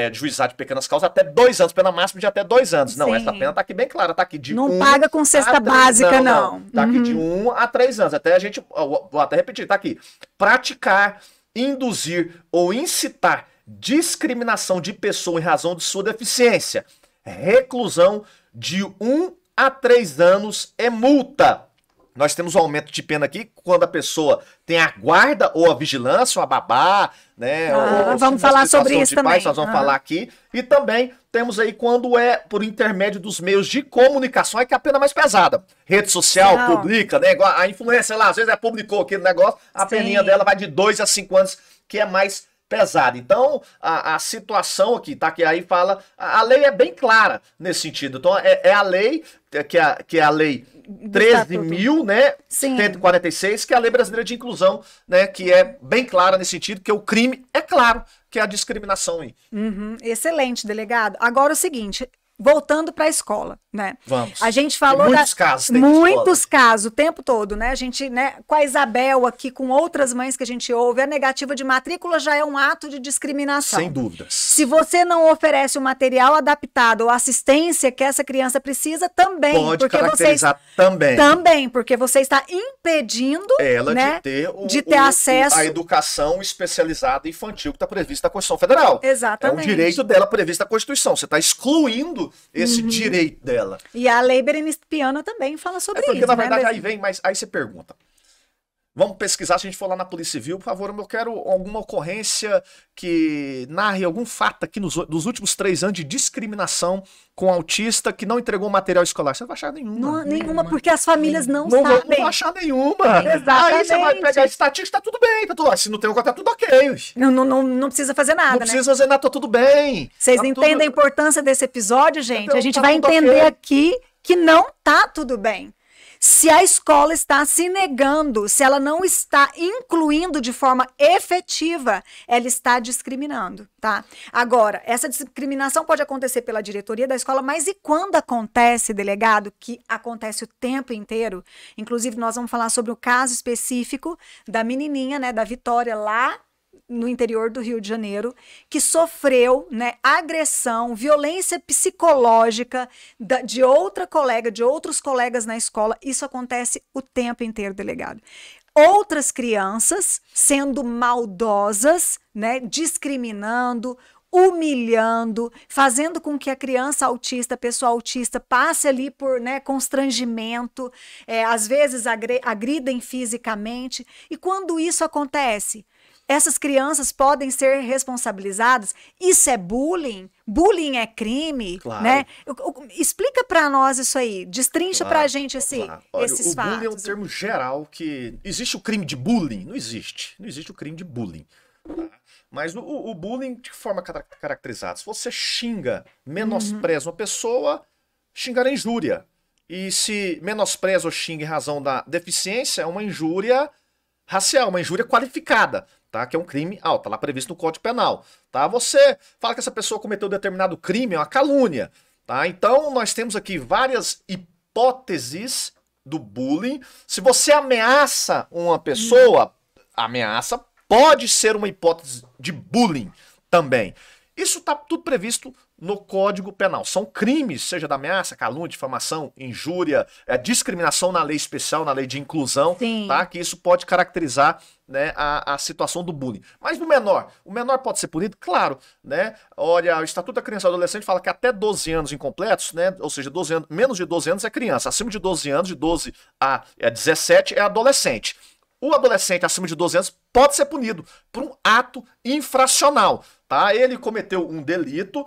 de juizado de pequenas causas até 2 anos, pena máxima de até 2 anos. Não, essa pena tá aqui bem clara, tá aqui de não paga com cesta básica, não. Tá aqui de 1 a 3 anos. Até a gente, vou até repetir, tá aqui. Praticar, induzir ou incitar discriminação de pessoa em razão de sua deficiência. Reclusão de 1 a 3 anos é multa. Nós temos um aumento de pena aqui quando a pessoa tem a guarda ou a vigilância, ou a babá, né? Vamos falar sobre isso também. Nós vamos falar aqui. E também temos aí quando é por intermédio dos meios de comunicação, é que é a pena mais pesada. Rede social, publica, né? Igual a influência lá, às vezes publicou aquele negócio, a peninha dela vai de 2 a 5 anos, que é mais pesada. Então, a situação aqui, tá? Que aí fala, a lei é bem clara nesse sentido. Então, é a lei, que é a lei 13.000, né? 146, que é a Lei Brasileira de Inclusão, né? Que é bem clara nesse sentido, que o crime é claro, que é a discriminação aí. Excelente, delegado. Agora o seguinte, voltando para a escola, né? Vamos. A gente falou muitos casos, muitos casos o tempo todo, né? A gente, né, com a Isabel aqui, com outras mães que a gente ouve, a negativa de matrícula já é um ato de discriminação. Sem dúvidas. Se você não oferece o material adaptado ou assistência que essa criança precisa, também. Pode caracterizar também. Também, porque você está impedindo ela, né, de ter acesso à educação especializada infantil que está prevista na Constituição Federal. Exatamente. É um direito dela previsto na Constituição. Você está excluindo esse direito dela. E a Lei Berenice Piana também fala sobre isso. Porque, na verdade, aí vem, mas aí você pergunta. Vamos pesquisar, se a gente for lá na Polícia Civil, por favor, eu quero alguma ocorrência que narre algum fato aqui dos últimos 3 anos de discriminação com autista que não entregou material escolar. Você não vai achar nenhuma. Nenhuma, porque as famílias não sabem. Não vai achar nenhuma. Exatamente. Aí você vai pegar a estatística, tá tudo bem, tá tudo. Se não tem o tá tudo ok. Não precisa fazer nada, Não precisa fazer nada, tá tudo bem. Vocês entendem a importância desse episódio, gente? Então, a gente vai entender aqui que não tá tudo bem. Se a escola está se negando, se ela não está incluindo de forma efetiva, ela está discriminando, tá? Agora, essa discriminação pode acontecer pela diretoria da escola, mas e quando acontece, delegado, que acontece o tempo inteiro? Inclusive, nós vamos falar sobre o caso específico da menininha, né, da Vitória, lá no interior do Rio de Janeiro, que sofreu, né, agressão, violência psicológica de outra colega, de outros colegas na escola. Isso acontece o tempo inteiro, delegado. Outras crianças sendo maldosas, né, discriminando, humilhando, fazendo com que a criança autista, a pessoa autista, passe ali por, né, constrangimento, às vezes agridem fisicamente. E quando isso acontece, essas crianças podem ser responsabilizadas. Isso é bullying? Bullying é crime? Claro. Né? Explica para nós isso aí. Destrincha para a gente esses fatos. O bullying é um termo geral que... Existe o crime de bullying? Não existe. Não existe o crime de bullying. Tá? Mas o bullying, de que forma caracterizada? Se você xinga, menospreza uma pessoa, xingar é injúria. E se menospreza ou xinga em razão da deficiência, é uma injúria racial, uma injúria qualificada. Tá? Que é um crime alto, tá lá previsto no Código Penal. Tá? Você fala que essa pessoa cometeu determinado crime, é uma calúnia. Tá? Então, nós temos aqui várias hipóteses do bullying. Se você ameaça uma pessoa, ameaça pode ser uma hipótese de bullying também. Isso está tudo previsto no Código Penal. São crimes, seja da ameaça, calúnia, difamação, injúria, discriminação na lei especial, na lei de inclusão, tá? Que isso pode caracterizar, né, a situação do bullying. Mas no menor, o menor pode ser punido? Claro, né? Olha, o Estatuto da Criança e do Adolescente fala que até 12 anos incompletos, né? Ou seja, 12 anos, menos de 12 anos é criança, acima de 12 anos, de 12 a 17 é adolescente. O adolescente acima de 12 anos pode ser punido por um ato infracional, tá? Ele cometeu um delito,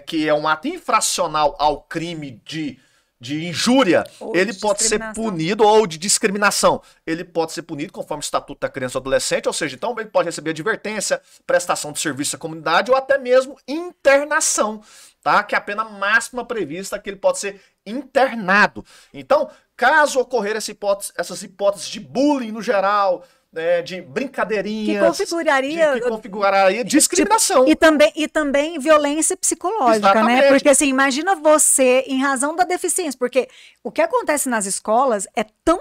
que é um ato infracional ao crime de injúria, ele pode ser punido, ou de discriminação, ele pode ser punido conforme o Estatuto da Criança e do Adolescente, ou seja, então ele pode receber advertência, prestação de serviço à comunidade ou até mesmo internação, tá? Que é a pena máxima prevista, que ele pode ser internado. Então, caso ocorrer essas hipóteses de bullying no geral, né, de brincadeirinhas, que configuraria discriminação. E também violência psicológica, exatamente, né? Porque assim, imagina você em razão da deficiência, porque o que acontece nas escolas é tão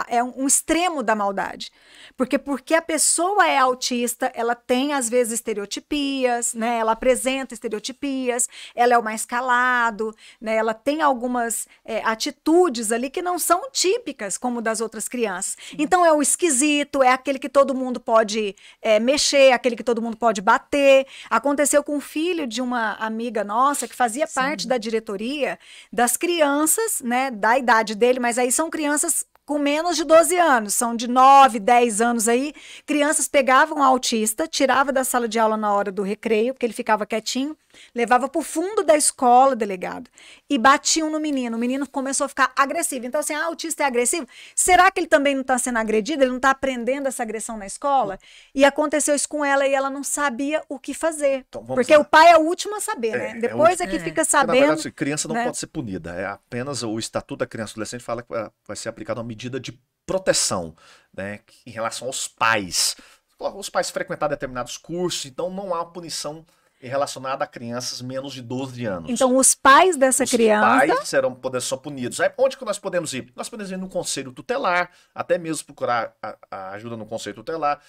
é um extremo da maldade. Porque a pessoa é autista, ela tem, às vezes, estereotipias, né? Ela apresenta estereotipias, ela é o mais calado, né? Ela tem algumas atitudes ali que não são típicas como das outras crianças. Então, é o esquisito, é aquele que todo mundo pode mexer, aquele que todo mundo pode bater. Aconteceu com o filho de uma amiga nossa que fazia parte da diretoria das crianças, né? Da idade dele, mas aí são crianças com menos de 12 anos, são de 9, 10 anos aí, crianças pegavam o autista, tirava da sala de aula na hora do recreio, porque ele ficava quietinho, levava para o fundo da escola, delegado, e batiam no menino. O menino começou a ficar agressivo. Então, assim, autista é agressivo? Será que ele também não está sendo agredido? Ele não está aprendendo essa agressão na escola? E aconteceu isso com ela e ela não sabia o que fazer. Então, porque o pai é o último a saber, né? Depois é que fica sabendo. Na verdade, criança não pode ser punida. É apenas o Estatuto da Criança e do Adolescente fala que vai ser aplicada uma medida de proteção, né, em relação aos pais. Os pais frequentar determinados cursos, então não há punição relacionada a crianças menos de 12 anos. Então, os pais dessa criança... Os pais serão punidos. Aí, onde que nós podemos ir? Nós podemos ir no conselho tutelar, até mesmo procurar a ajuda no conselho tutelar,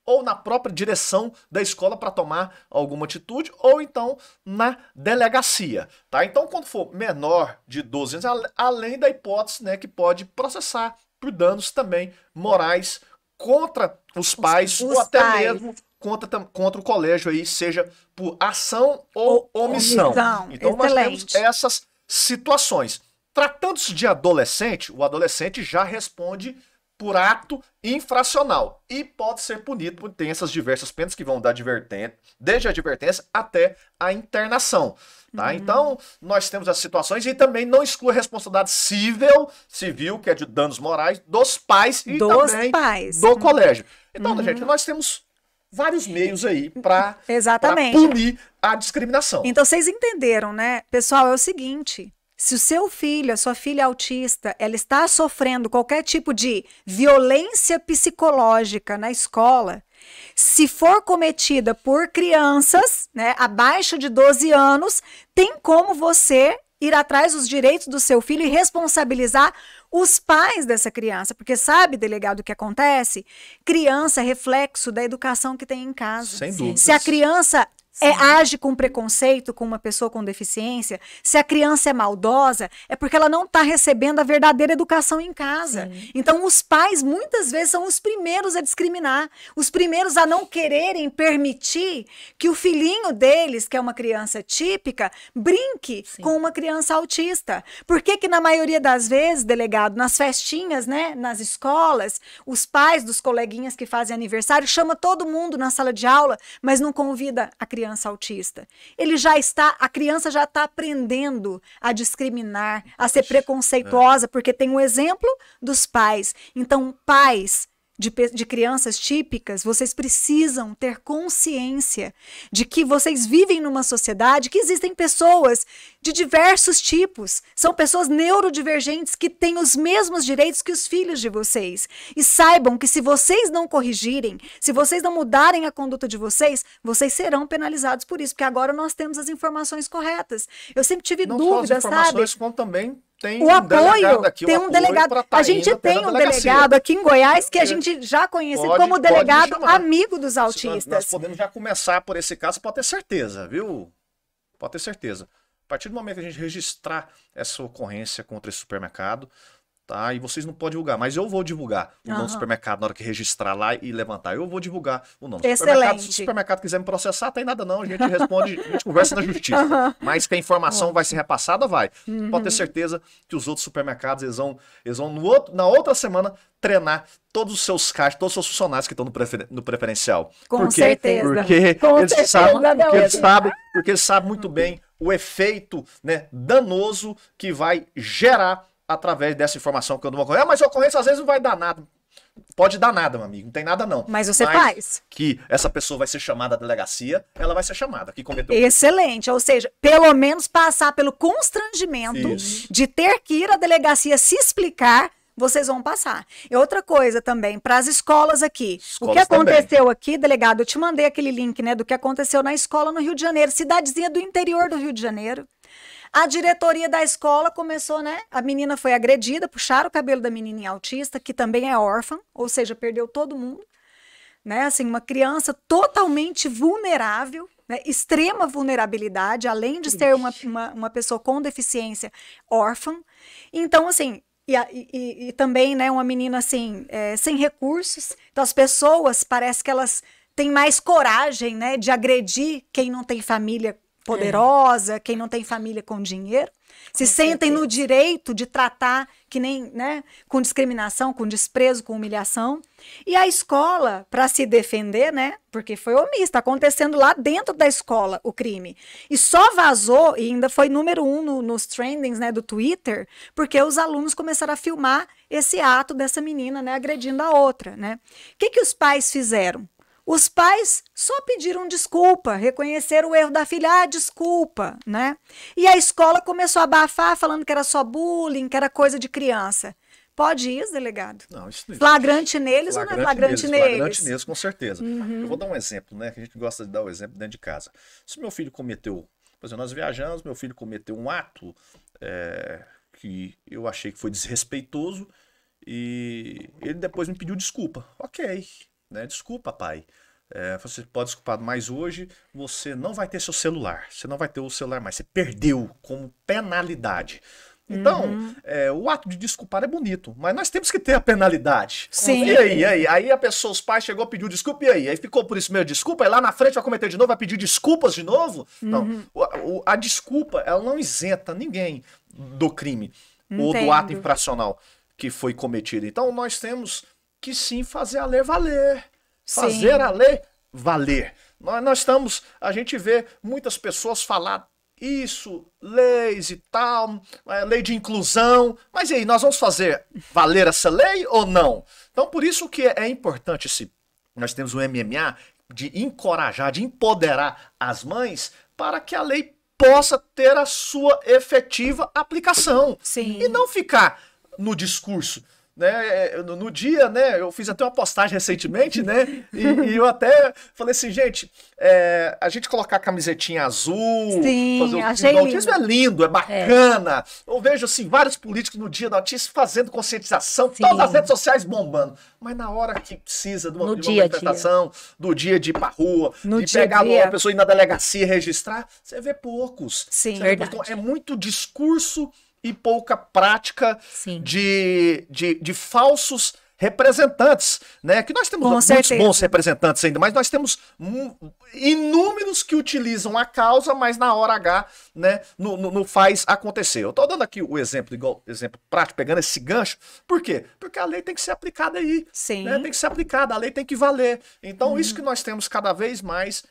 ou na própria direção da escola para tomar alguma atitude, ou então na delegacia, tá? Então, quando for menor de 12 anos, além da hipótese, né, que pode processar por danos também morais contra os pais, ou até mesmo contra o colégio aí, seja por ação ou omissão. Então, nós temos essas situações. Tratando-se de adolescente, o adolescente já responde por ato infracional e pode ser punido, tem essas diversas penas que vão dar desde a advertência até a internação, tá? Então, nós temos as situações e também não exclui a responsabilidade civil, que é de danos morais, dos pais e também do colégio. Então, gente, nós temos vários meios aí para punir a discriminação. Então, vocês entenderam, né? Pessoal, é o seguinte... Se o seu filho, a sua filha autista, ela está sofrendo qualquer tipo de violência psicológica na escola, se for cometida por crianças, né, abaixo de 12 anos, tem como você ir atrás dos direitos do seu filho e responsabilizar os pais dessa criança, porque sabe, delegado, o que acontece? Criança é reflexo da educação que tem em casa. Sem dúvida. Se a criança age com preconceito com uma pessoa com deficiência, se a criança é maldosa, é porque ela não está recebendo a verdadeira educação em casa. Sim. Então, os pais, muitas vezes, são os primeiros a discriminar, os primeiros a não quererem permitir que o filhinho deles, que é uma criança típica, brinque com uma criança autista. Por que que, na maioria das vezes, delegado, nas festinhas, né, nas escolas, os pais dos coleguinhas que fazem aniversário chamam todo mundo na sala de aula, mas não convida a criança autista? A criança já está aprendendo a discriminar, a ser preconceituosa, porque tem um exemplo dos pais. Então, pais de crianças típicas, vocês precisam ter consciência de que vocês vivem numa sociedade que existem pessoas de diversos tipos, são pessoas neurodivergentes que têm os mesmos direitos que os filhos de vocês. E saibam que se vocês não corrigirem, se vocês não mudarem a conduta de vocês, vocês serão penalizados por isso, porque agora nós temos as informações corretas. Eu sempre tive dúvidas, sabe? Não só as informações, como também tem o apoio, aqui, tem um delegado. A gente tem um delegado aqui em Goiás que a gente já conhece como delegado amigo dos autistas. Nós podemos já começar por esse caso, pode ter certeza, viu? Pode ter certeza. A partir do momento que a gente registrar essa ocorrência contra esse supermercado, tá? E vocês não podem divulgar, mas eu vou divulgar o nome do supermercado na hora que registrar lá e levantar. Eu vou divulgar o nome. Excelente. Se o supermercado quiser me processar, tem nada não. A gente responde, a gente conversa na justiça. Mas que a informação vai ser repassada, vai. Pode ter certeza que os outros supermercados, eles vão na outra semana treinar todos os seus caixas, todos os seus funcionários que estão no preferencial. Com certeza. Porque eles sabem muito bem o efeito, né, danoso que vai gerar através dessa informação que eu não vou... mas a ocorrência às vezes não vai dar nada. Pode dar nada, meu amigo. Não tem nada não. Mas você faz. Que essa pessoa vai ser chamada à delegacia, ela vai ser chamada. Que cometeu... Excelente. Ou seja, pelo menos passar pelo constrangimento de ter que ir à delegacia se explicar, vocês vão passar. E outra coisa também, para as escolas aqui. O que aconteceu aqui, delegado, eu te mandei aquele link, né, do que aconteceu na escola no Rio de Janeiro, cidadezinha do interior do Rio de Janeiro. A diretoria da escola começou, né? A menina foi agredida, puxaram o cabelo da menininha autista, que também é órfã, ou seja, perdeu todo mundo, né? Assim, uma criança totalmente vulnerável, né? Extrema vulnerabilidade, além de ser uma pessoa com deficiência órfã. Então, assim, e também, né, uma menina assim, sem recursos. Então, as pessoas, parece que elas têm mais coragem, né, de agredir quem não tem família poderosa, quem não tem família com dinheiro, se sentem no direito de tratar que nem, né, com discriminação, com desprezo, com humilhação. E a escola, para se defender, né, porque foi omissa, está acontecendo lá dentro da escola o crime. E só vazou, e ainda foi número 1 nos trendings, né, do Twitter, porque os alunos começaram a filmar esse ato dessa menina, né, agredindo a outra, né. O que os pais fizeram? Os pais só pediram desculpa, reconheceram o erro da filha, desculpa, né? E a escola começou a abafar, falando que era só bullying, que era coisa de criança. Pode isso, delegado? Não, isso não. Flagrante neles ou não é flagrante neles? Flagrante neles, com certeza. Eu vou dar um exemplo, né? Que a gente gosta de dar o exemplo dentro de casa. Se meu filho cometeu, por exemplo, nós viajamos, meu filho cometeu um ato que eu achei que foi desrespeitoso e ele depois me pediu desculpa. Ok. Né? Desculpa, pai. Você pode desculpar, mas hoje você não vai ter seu celular. Você não vai ter o celular mais. Você perdeu como penalidade. Então, o ato de desculpar é bonito, mas nós temos que ter a penalidade. Sim. E aí? Aí a pessoa, os pais chegou, pediu desculpa, e aí? Aí ficou por isso mesmo, desculpa, e lá na frente vai cometer de novo, vai pedir desculpas de novo? Não. A desculpa, ela não isenta ninguém do crime ou do ato infracional que foi cometido. Então, nós temos que sim fazer a lei valer. Fazer a lei valer. A gente vê muitas pessoas falar isso, leis e tal, lei de inclusão, mas e aí, nós vamos fazer valer essa lei ou não? Então, por isso que é importante nós temos o MMA de encorajar, de empoderar as mães para que a lei possa ter a sua efetiva aplicação. Sim. E não ficar no discurso. Né, no dia, né, eu fiz até uma postagem recentemente, né, e eu até falei assim, gente, a gente colocar a camisetinha azul, sim, fazer o autismo é lindo, é bacana. Eu vejo assim, vários políticos no dia do autismo fazendo conscientização, todas as redes sociais bombando, mas na hora que precisa de uma manifestação, do dia de ir pra rua, de pegar uma pessoa e ir na delegacia e registrar, você vê poucos. Sim, verdade. Então, é muito discurso e pouca prática de falsos representantes, né? Que nós temos muitos bons representantes ainda, mas nós temos inúmeros que utilizam a causa, mas na hora H, né, não faz acontecer. Eu tô dando aqui o exemplo prático, pegando esse gancho. Por quê? Porque a lei tem que ser aplicada aí. Sim. Né? Tem que ser aplicada, a lei tem que valer. Então, isso que nós temos cada vez mais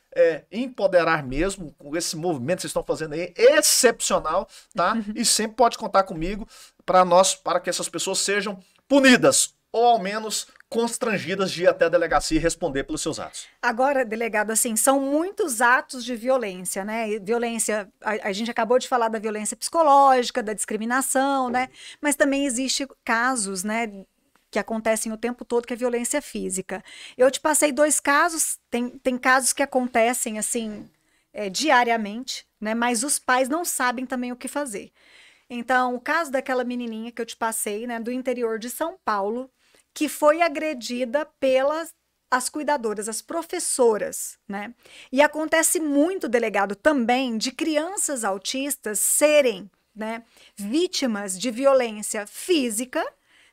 empoderar mesmo com esse movimento que vocês estão fazendo aí, excepcional, tá? E sempre pode contar comigo para que essas pessoas sejam punidas, ou ao menos constrangidas de ir até a delegacia e responder pelos seus atos. Agora, delegado, assim, são muitos atos de violência, né? E violência, a gente acabou de falar da violência psicológica, da discriminação, né? Mas também existe casos, né, que acontecem o tempo todo, que é violência física. Eu te passei 2 casos, tem casos que acontecem, assim, diariamente, né? Mas os pais não sabem também o que fazer. Então, o caso daquela menininha que eu te passei, né, do interior de São Paulo, que foi agredida pelas as cuidadoras, as professoras, né? E acontece muito, delegado, também de crianças autistas serem, né, vítimas de violência física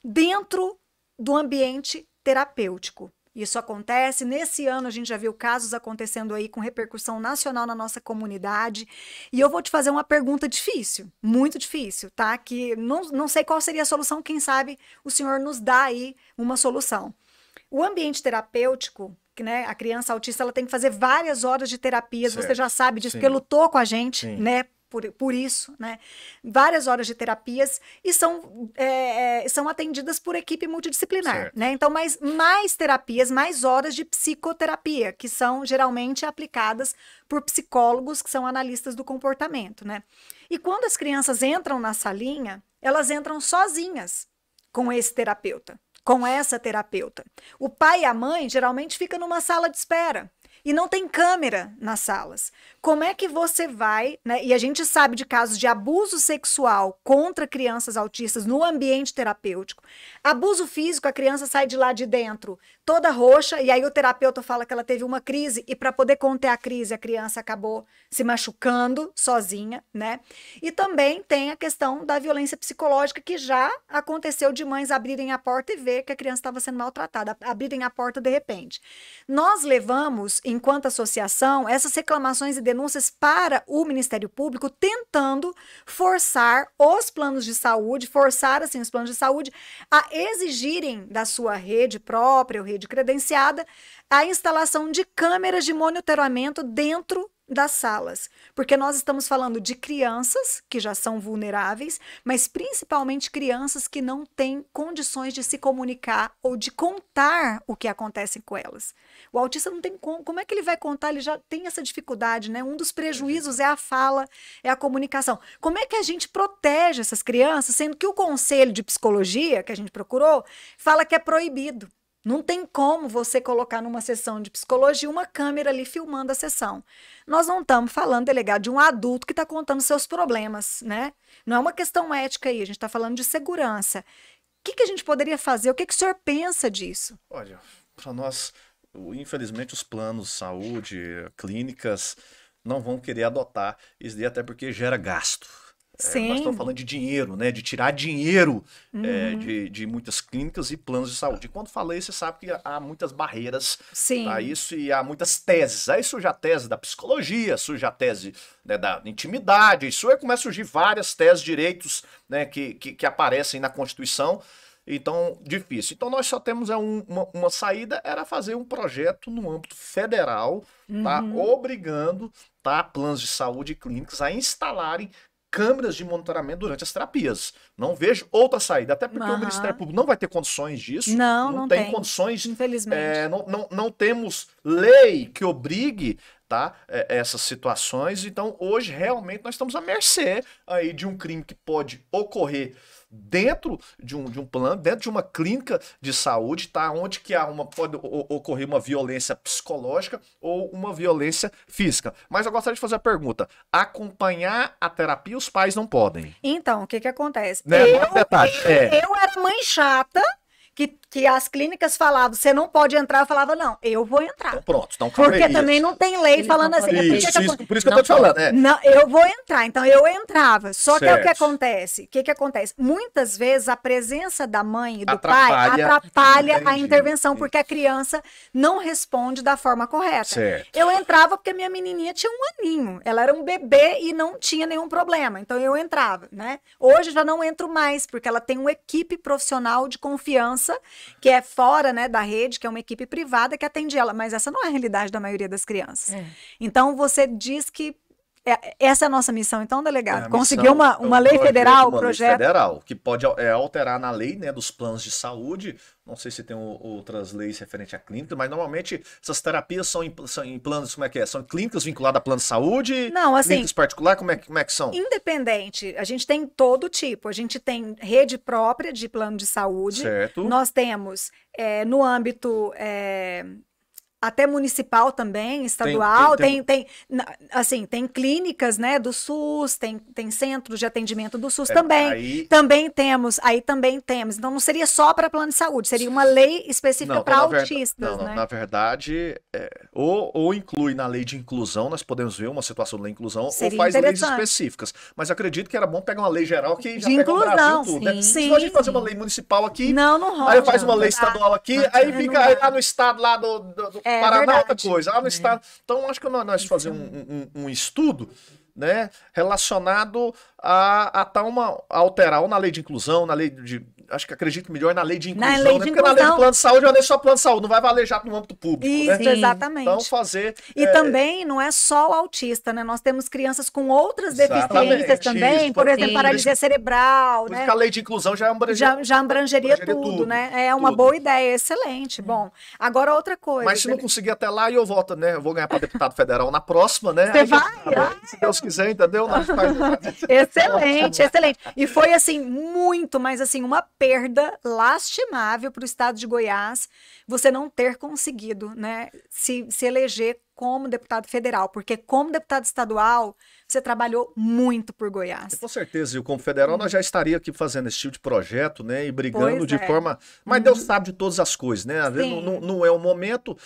dentro do ambiente terapêutico. Isso acontece, nesse ano a gente já viu casos acontecendo aí com repercussão nacional na nossa comunidade. E eu vou te fazer uma pergunta difícil, muito difícil, tá? Que não sei qual seria a solução, quem sabe o senhor nos dá aí uma solução. O ambiente terapêutico, né, a criança autista ela tem que fazer várias horas de terapias, você já sabe disso, porque lutou com a gente, né? Por isso, né? Várias horas de terapias e são atendidas por equipe multidisciplinar, né? Então, mais terapias, mais horas de psicoterapia, que são geralmente aplicadas por psicólogos que são analistas do comportamento, né? E quando as crianças entram na salinha, elas entram sozinhas com esse terapeuta, com essa terapeuta. O pai e a mãe geralmente ficam numa sala de espera. E não tem câmera nas salas. Como é que você vai, né? E a gente sabe de casos de abuso sexual contra crianças autistas no ambiente terapêutico. Abuso físico, a criança sai de lá de dentro toda roxa, e aí o terapeuta fala que ela teve uma crise, e para poder conter a crise, a criança acabou se machucando sozinha, né? E também tem a questão da violência psicológica, que já aconteceu de mães abrirem a porta e ver que a criança estava sendo maltratada, abrirem a porta de repente. Nós levamos, enquanto associação, essas reclamações e denúncias para o Ministério Público, tentando forçar os planos de saúde, forçar assim os planos de saúde a exigirem da sua rede própria ou rede credenciada a instalação de câmeras de monitoramento dentro das salas, porque nós estamos falando de crianças que já são vulneráveis, mas principalmente crianças que não têm condições de se comunicar ou de contar o que acontece com elas. O autista não tem como é que ele vai contar? Ele já tem essa dificuldade, né? Um dos prejuízos é a fala, é a comunicação. Como é que a gente protege essas crianças, sendo que o Conselho de Psicologia, que a gente procurou, fala que é proibido? Não tem como você colocar numa sessão de psicologia uma câmera ali filmando a sessão. Nós não estamos falando, delegado, de um adulto que está contando seus problemas, né? Não é uma questão ética aí, a gente está falando de segurança. O que a gente poderia fazer? O que o senhor pensa disso? Olha, para nós, infelizmente, os planos de saúde, clínicas, não vão querer adotar isso daí, até porque gera gasto. Nós estamos falando de dinheiro, né? De tirar dinheiro de muitas clínicas e planos de saúde. E quando falei, você sabe que há muitas barreiras a isso e há muitas teses. Aí surge a tese da psicologia, surge a tese, né, da intimidade, isso aí começa a surgir várias teses, direitos, né, que aparecem na Constituição. Então, difícil. Então, nós só temos uma saída, era fazer um projeto no âmbito federal, tá? Obrigando, tá, planos de saúde e clínicas a instalarem câmeras de monitoramento durante as terapias. Não vejo outra saída, até porque o Ministério Público não vai ter condições disso. Não tem condições. Infelizmente. Não temos lei que obrigue, tá, essas situações. Então, hoje, realmente, nós estamos à mercê aí de um crime que pode ocorrer dentro de um plano, dentro de uma clínica de saúde, tá? Onde que pode ocorrer uma violência psicológica ou uma violência física. Mas eu gostaria de fazer a pergunta: acompanhar a terapia os pais não podem? Então, o que acontece? Né? Eu era mãe chata, que as clínicas falavam, você não pode entrar, eu falava, não, eu vou entrar. Então pronto, então porque também não tem lei falando assim. Por isso que eu tô te falando. Não, eu vou entrar, então eu entrava. Só que é o que acontece. O que acontece? Muitas vezes a presença da mãe e do pai atrapalha a intervenção, porque a criança não responde da forma correta. Certo. Eu entrava porque minha menininha tinha 1 aninho. Ela era um bebê e não tinha nenhum problema. Então eu entrava, né? Hoje já não entro mais, porque ela tem uma equipe profissional de confiança que é fora, né, da rede, que é uma equipe privada que atende ela, mas essa não é a realidade da maioria das crianças. Então, você diz que essa é a nossa missão, então, delegado? Conseguir uma lei federal, uma lei federal, que pode alterar na lei, né, dos planos de saúde. Não sei se tem outras leis referentes à clínica, mas normalmente essas terapias são em planos, como é que é? São clínicas vinculadas a plano de saúde? Não, assim, clínicas particulares, como é que são? Independente, a gente tem todo tipo. A gente tem rede própria de plano de saúde. Certo. Nós temos no âmbito até municipal também, estadual, tem clínicas, né, do SUS, tem centros de atendimento do SUS também. Também temos. Então não seria só para plano de saúde, seria uma lei específica para autistas, né? Na verdade, ou inclui na lei de inclusão, nós podemos ver uma situação de lei de inclusão, ou faz leis específicas. Mas acredito que era bom pegar uma lei geral que já pega o Brasil tudo, né? Se a gente fazer uma lei municipal aqui, não rola, aí faz uma lei estadual aqui, aí fica lá no estado lá do Paraná, outra coisa, lá no estado. Então, acho que nós fazemos um estudo, né, relacionado a alterar ou na lei de inclusão, na lei de... Acho que acredito melhor na lei de inclusão, né? Porque na lei de plano de saúde é só plano de saúde, não vai valer já no âmbito público, isso, né? Exatamente. Então, fazer... E também não é só o autista, né? Nós temos crianças com outras deficiências também, por exemplo, paralisia cerebral, né? Porque a lei de inclusão já abrangeria tudo, né? É uma boa ideia, excelente. Bom, agora outra coisa. Mas se não conseguir até lá, eu volto, né? Eu vou ganhar para deputado federal na próxima, né? Você vai? Se Deus quiser, entendeu? Excelente, excelente. E foi assim, muito, mas assim, uma perda lastimável para o estado de Goiás você não ter conseguido, né, se eleger como deputado federal, porque como deputado estadual, você trabalhou muito por Goiás. Com certeza, e como federal nós já estaria aqui fazendo esse tipo de projeto, né, e brigando de forma... Mas Deus sabe de todas as coisas, né, às vezes não é um momento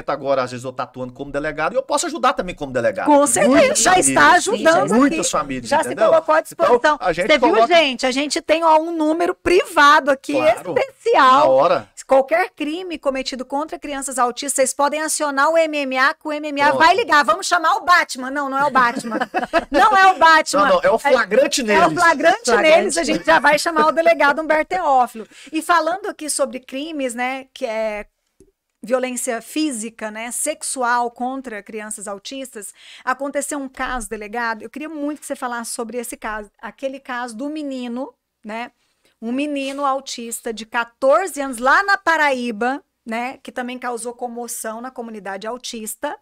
agora, às vezes eu tô atuando como delegado e eu posso ajudar também como delegado. Com certeza, já está ajudando muitas famílias, já entendeu? Se colocou à disposição. Então, você viu, gente? A gente tem um número privado aqui, especial. Na hora. Qualquer crime cometido contra crianças autistas, vocês podem acionar o MMA, que o MMA vai ligar. Vamos chamar o Batman. Não é o Batman. Não é o Batman. Não, é o flagrante neles. É o flagrante neles, a gente já vai chamar o delegado Humberto Teófilo. E falando aqui sobre crimes, né, que é violência física, né, sexual contra crianças autistas, aconteceu um caso, delegado, eu queria muito que você falasse sobre esse caso, aquele caso do menino, né, um menino autista de 14 anos lá na Paraíba, né, que também causou comoção na comunidade autista.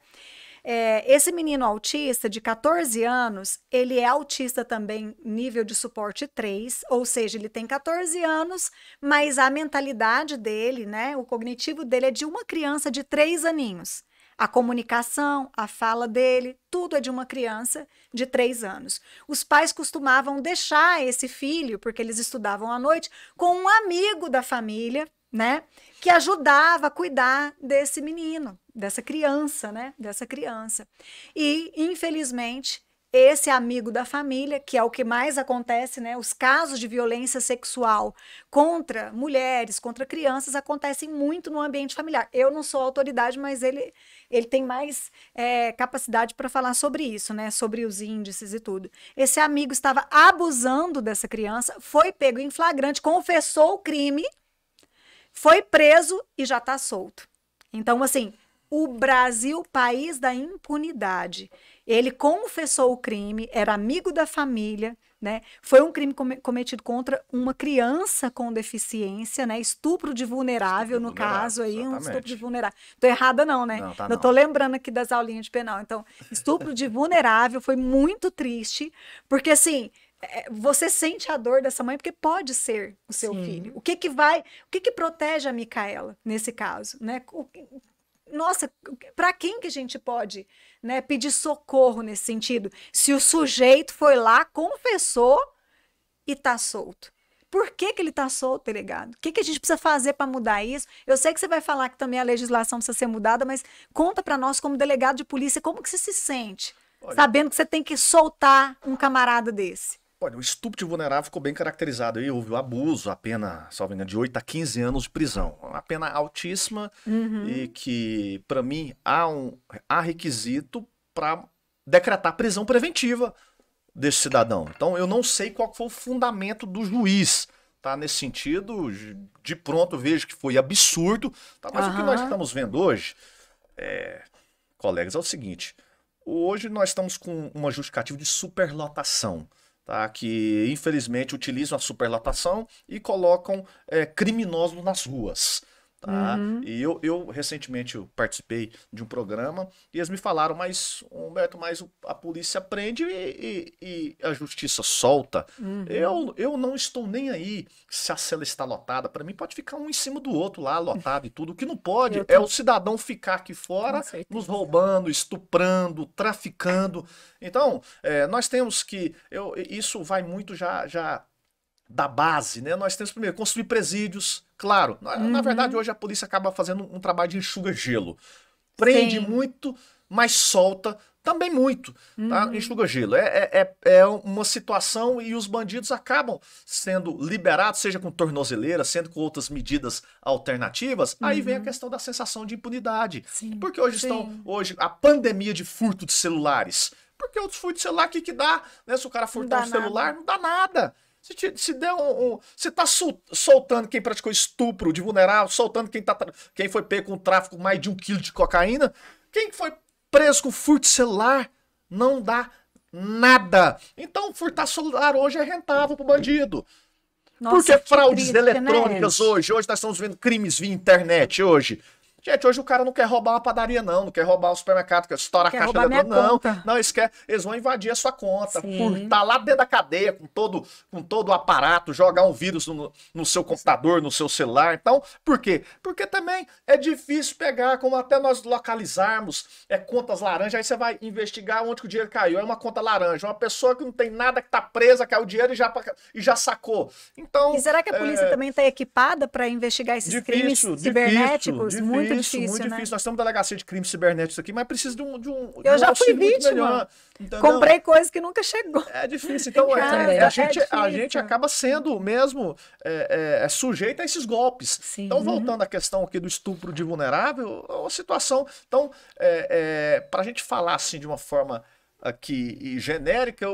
Esse menino autista de 14 anos, ele é autista também nível de suporte 3, ou seja, ele tem 14 anos, mas a mentalidade dele, né, o cognitivo dele é de uma criança de 3 aninhos. A comunicação, a fala dele, tudo é de uma criança de 3 anos. Os pais costumavam deixar esse filho, porque eles estudavam à noite, com um amigo da família, né, que ajudava a cuidar desse menino, dessa criança, né, dessa criança. E, infelizmente, esse amigo da família, que é o que mais acontece, né, os casos de violência sexual contra mulheres, contra crianças, acontecem muito no ambiente familiar. Eu não sou autoridade, mas ele tem mais capacidade para falar sobre isso, né, sobre os índices e tudo. Esse amigo estava abusando dessa criança, foi pego em flagrante, confessou o crime, foi preso e já está solto. Então, assim, o Brasil, país da impunidade. Ele confessou o crime, era amigo da família, né? Foi um crime cometido contra uma criança com deficiência, né? Estupro de vulnerável, no caso aí, exatamente. Um estupro de vulnerável. Tô errada não, né? Não, eu tô lembrando aqui das aulinhas de penal. Então, estupro de vulnerável foi muito triste, porque assim, você sente a dor dessa mãe porque pode ser o seu filho. O que protege a Micaela nesse caso, né? Nossa, para quem que a gente pode, né, pedir socorro nesse sentido? Se o sujeito foi lá, confessou e tá solto. Por que ele tá solto, delegado? O que a gente precisa fazer para mudar isso? Eu sei que você vai falar que também a legislação precisa ser mudada, mas conta para nós como delegado de polícia, como que você se sente, sabendo que você tem que soltar um camarada desse? Olha, o estupro de vulnerável ficou bem caracterizado. Aí houve o abuso, a pena, salvo engano, de 8 a 15 anos de prisão. Uma pena altíssima e que, para mim, há requisito para decretar prisão preventiva desse cidadão. Então, eu não sei qual foi o fundamento do juiz, tá? Nesse sentido, de pronto, vejo que foi absurdo. Tá? Mas o que nós estamos vendo hoje, colegas, é o seguinte. Hoje nós estamos com uma justificativa de superlotação. Tá, que infelizmente utilizam a superlotação e colocam criminosos nas ruas. Tá? E eu recentemente participei de um programa e eles me falaram, mas Humberto, mas a polícia prende e a justiça solta. Eu não estou nem aí se a cela está lotada. Para mim pode ficar um em cima do outro lá, lotado e tudo. O que não pode é o cidadão ficar aqui fora nos roubando, estuprando, traficando. Então, nós temos que... isso vai muito já da base, né? Nós temos primeiro construir presídios. Claro, na verdade hoje a polícia acaba fazendo um trabalho de enxuga-gelo. Prende muito, mas solta também muito, tá? Enxuga-gelo. É uma situação e os bandidos acabam sendo liberados, seja com tornozeleira, sendo com outras medidas alternativas. Aí vem a questão da sensação de impunidade. Porque hoje a pandemia de furto de celulares. Porque outros furtos de celular, o que dá? Né? Se o cara furtar um celular, não dá nada. Se der você tá soltando quem praticou estupro de vulnerável, soltando quem foi pego com tráfico mais de 1 quilo de cocaína, quem foi preso com furto de celular, não dá nada. Então, furtar celular hoje é rentável pro bandido. Nossa, porque fraudes eletrônicas hoje nós estamos vendo crimes via internet hoje. Gente, hoje o cara não quer roubar uma padaria, não quer roubar um supermercado, quer estourar a caixa eletrônica, não. Eles vão invadir a sua conta, tá lá dentro da cadeia, com todo o aparato, jogar um vírus no seu computador, no seu celular. Então, por quê? Porque também é difícil pegar, como até nós localizarmos contas laranjas, aí você vai investigar onde que o dinheiro caiu. É uma conta laranja, uma pessoa que não tem nada, que tá presa, caiu o dinheiro e já sacou. Então, e será que a polícia também está equipada para investigar esses crimes cibernéticos? Muito difícil. Nós temos delegacia de crimes cibernéticos aqui, mas precisa de um Eu já fui vítima. Comprei coisa que nunca chegou. É difícil. Então, a gente acaba sendo mesmo sujeito a esses golpes. Então, voltando à questão aqui do estupro de vulnerável, a situação... Então, para a gente falar assim de uma forma aqui genérica,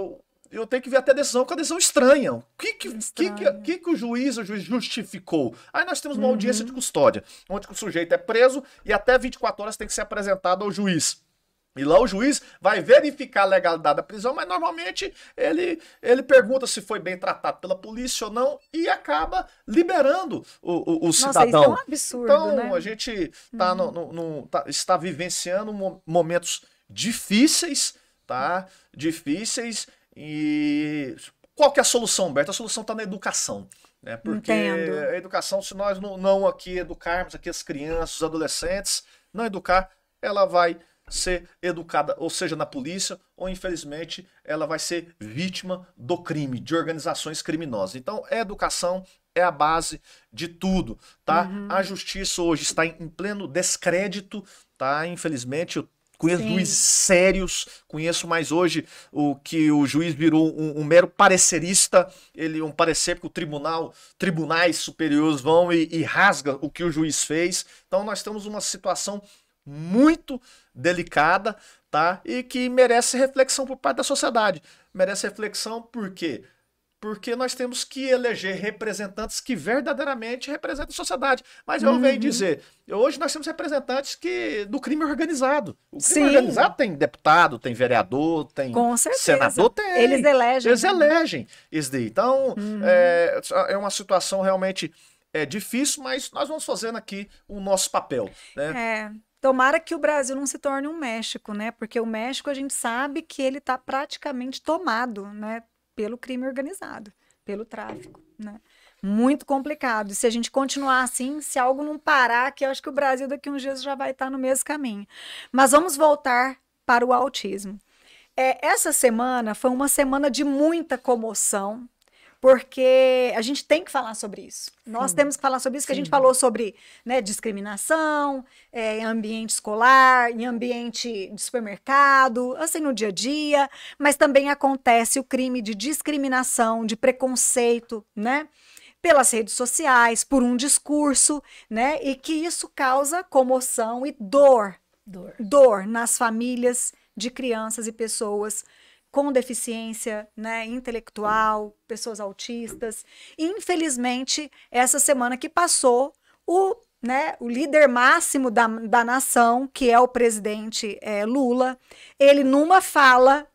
eu tenho que ver até a decisão, que é uma decisão estranha. O que o juiz justificou? Aí nós temos uma audiência de custódia, onde o sujeito é preso e até 24 horas tem que ser apresentado ao juiz. E lá o juiz vai verificar a legalidade da prisão, mas normalmente ele pergunta se foi bem tratado pela polícia ou não e acaba liberando o cidadão. Isso é um absurdo, então, né? A gente está vivenciando momentos difíceis, tá? Difíceis. E qual que é a solução, Humberto? A solução está na educação, né? Porque a educação, se nós não aqui educarmos aqui as crianças, os adolescentes, não educar, ela vai ser educada, ou seja, na polícia, ou infelizmente ela vai ser vítima do crime, de organizações criminosas. Então, a educação é a base de tudo, tá? A justiça hoje está em pleno descrédito, tá? Infelizmente, conheço juízes sérios, conheço mais hoje o que o juiz virou um mero parecerista, um parecer que tribunais superiores vão e rasga o que o juiz fez. Então nós temos uma situação muito delicada, tá? E que merece reflexão por parte da sociedade. Merece reflexão por quê? Porque nós temos que eleger representantes que verdadeiramente representem a sociedade. Mas eu venho dizer, hoje nós temos representantes do crime organizado. O crime organizado tem deputado, tem vereador, tem senador, tem. Eles elegem. Eles elegem isso daí. Então, é uma situação realmente difícil, mas nós vamos fazendo aqui o nosso papel, né? Tomara que o Brasil não se torne um México, né? Porque o México a gente sabe que ele está praticamente tomado, né? Pelo crime organizado, pelo tráfico, né? Muito complicado. E se a gente continuar assim, se algo não parar, que eu acho que o Brasil daqui a uns dias já vai estar no mesmo caminho. Mas vamos voltar para o autismo. Essa semana foi uma semana de muita comoção, porque a gente tem que falar sobre isso. Nós temos que falar sobre isso, que a gente falou sobre, né, discriminação, em ambiente escolar, em ambiente de supermercado, assim, no dia a dia, mas também acontece o crime de discriminação, de preconceito, né, pelas redes sociais, por um discurso, né, e que isso causa comoção e dor nas famílias de crianças e pessoas com deficiência, né, intelectual, pessoas autistas. E, infelizmente, essa semana que passou, o líder máximo da nação, que é o presidente Lula, ele numa fala,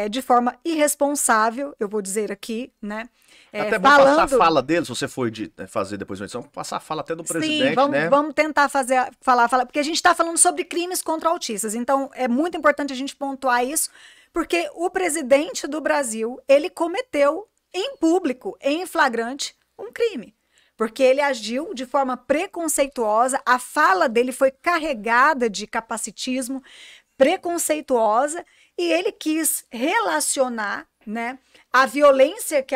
de forma irresponsável, eu vou dizer aqui, né? Até vamos passar a fala dele, se você for fazer depois uma edição, passar a fala até do presidente, vamos, né? Vamos tentar falar, porque a gente está falando sobre crimes contra autistas, então é muito importante a gente pontuar isso, porque o presidente do Brasil, ele cometeu em público, em flagrante, um crime. Porque ele agiu de forma preconceituosa, a fala dele foi carregada de capacitismo, preconceituosa, e ele quis relacionar, né, a violência que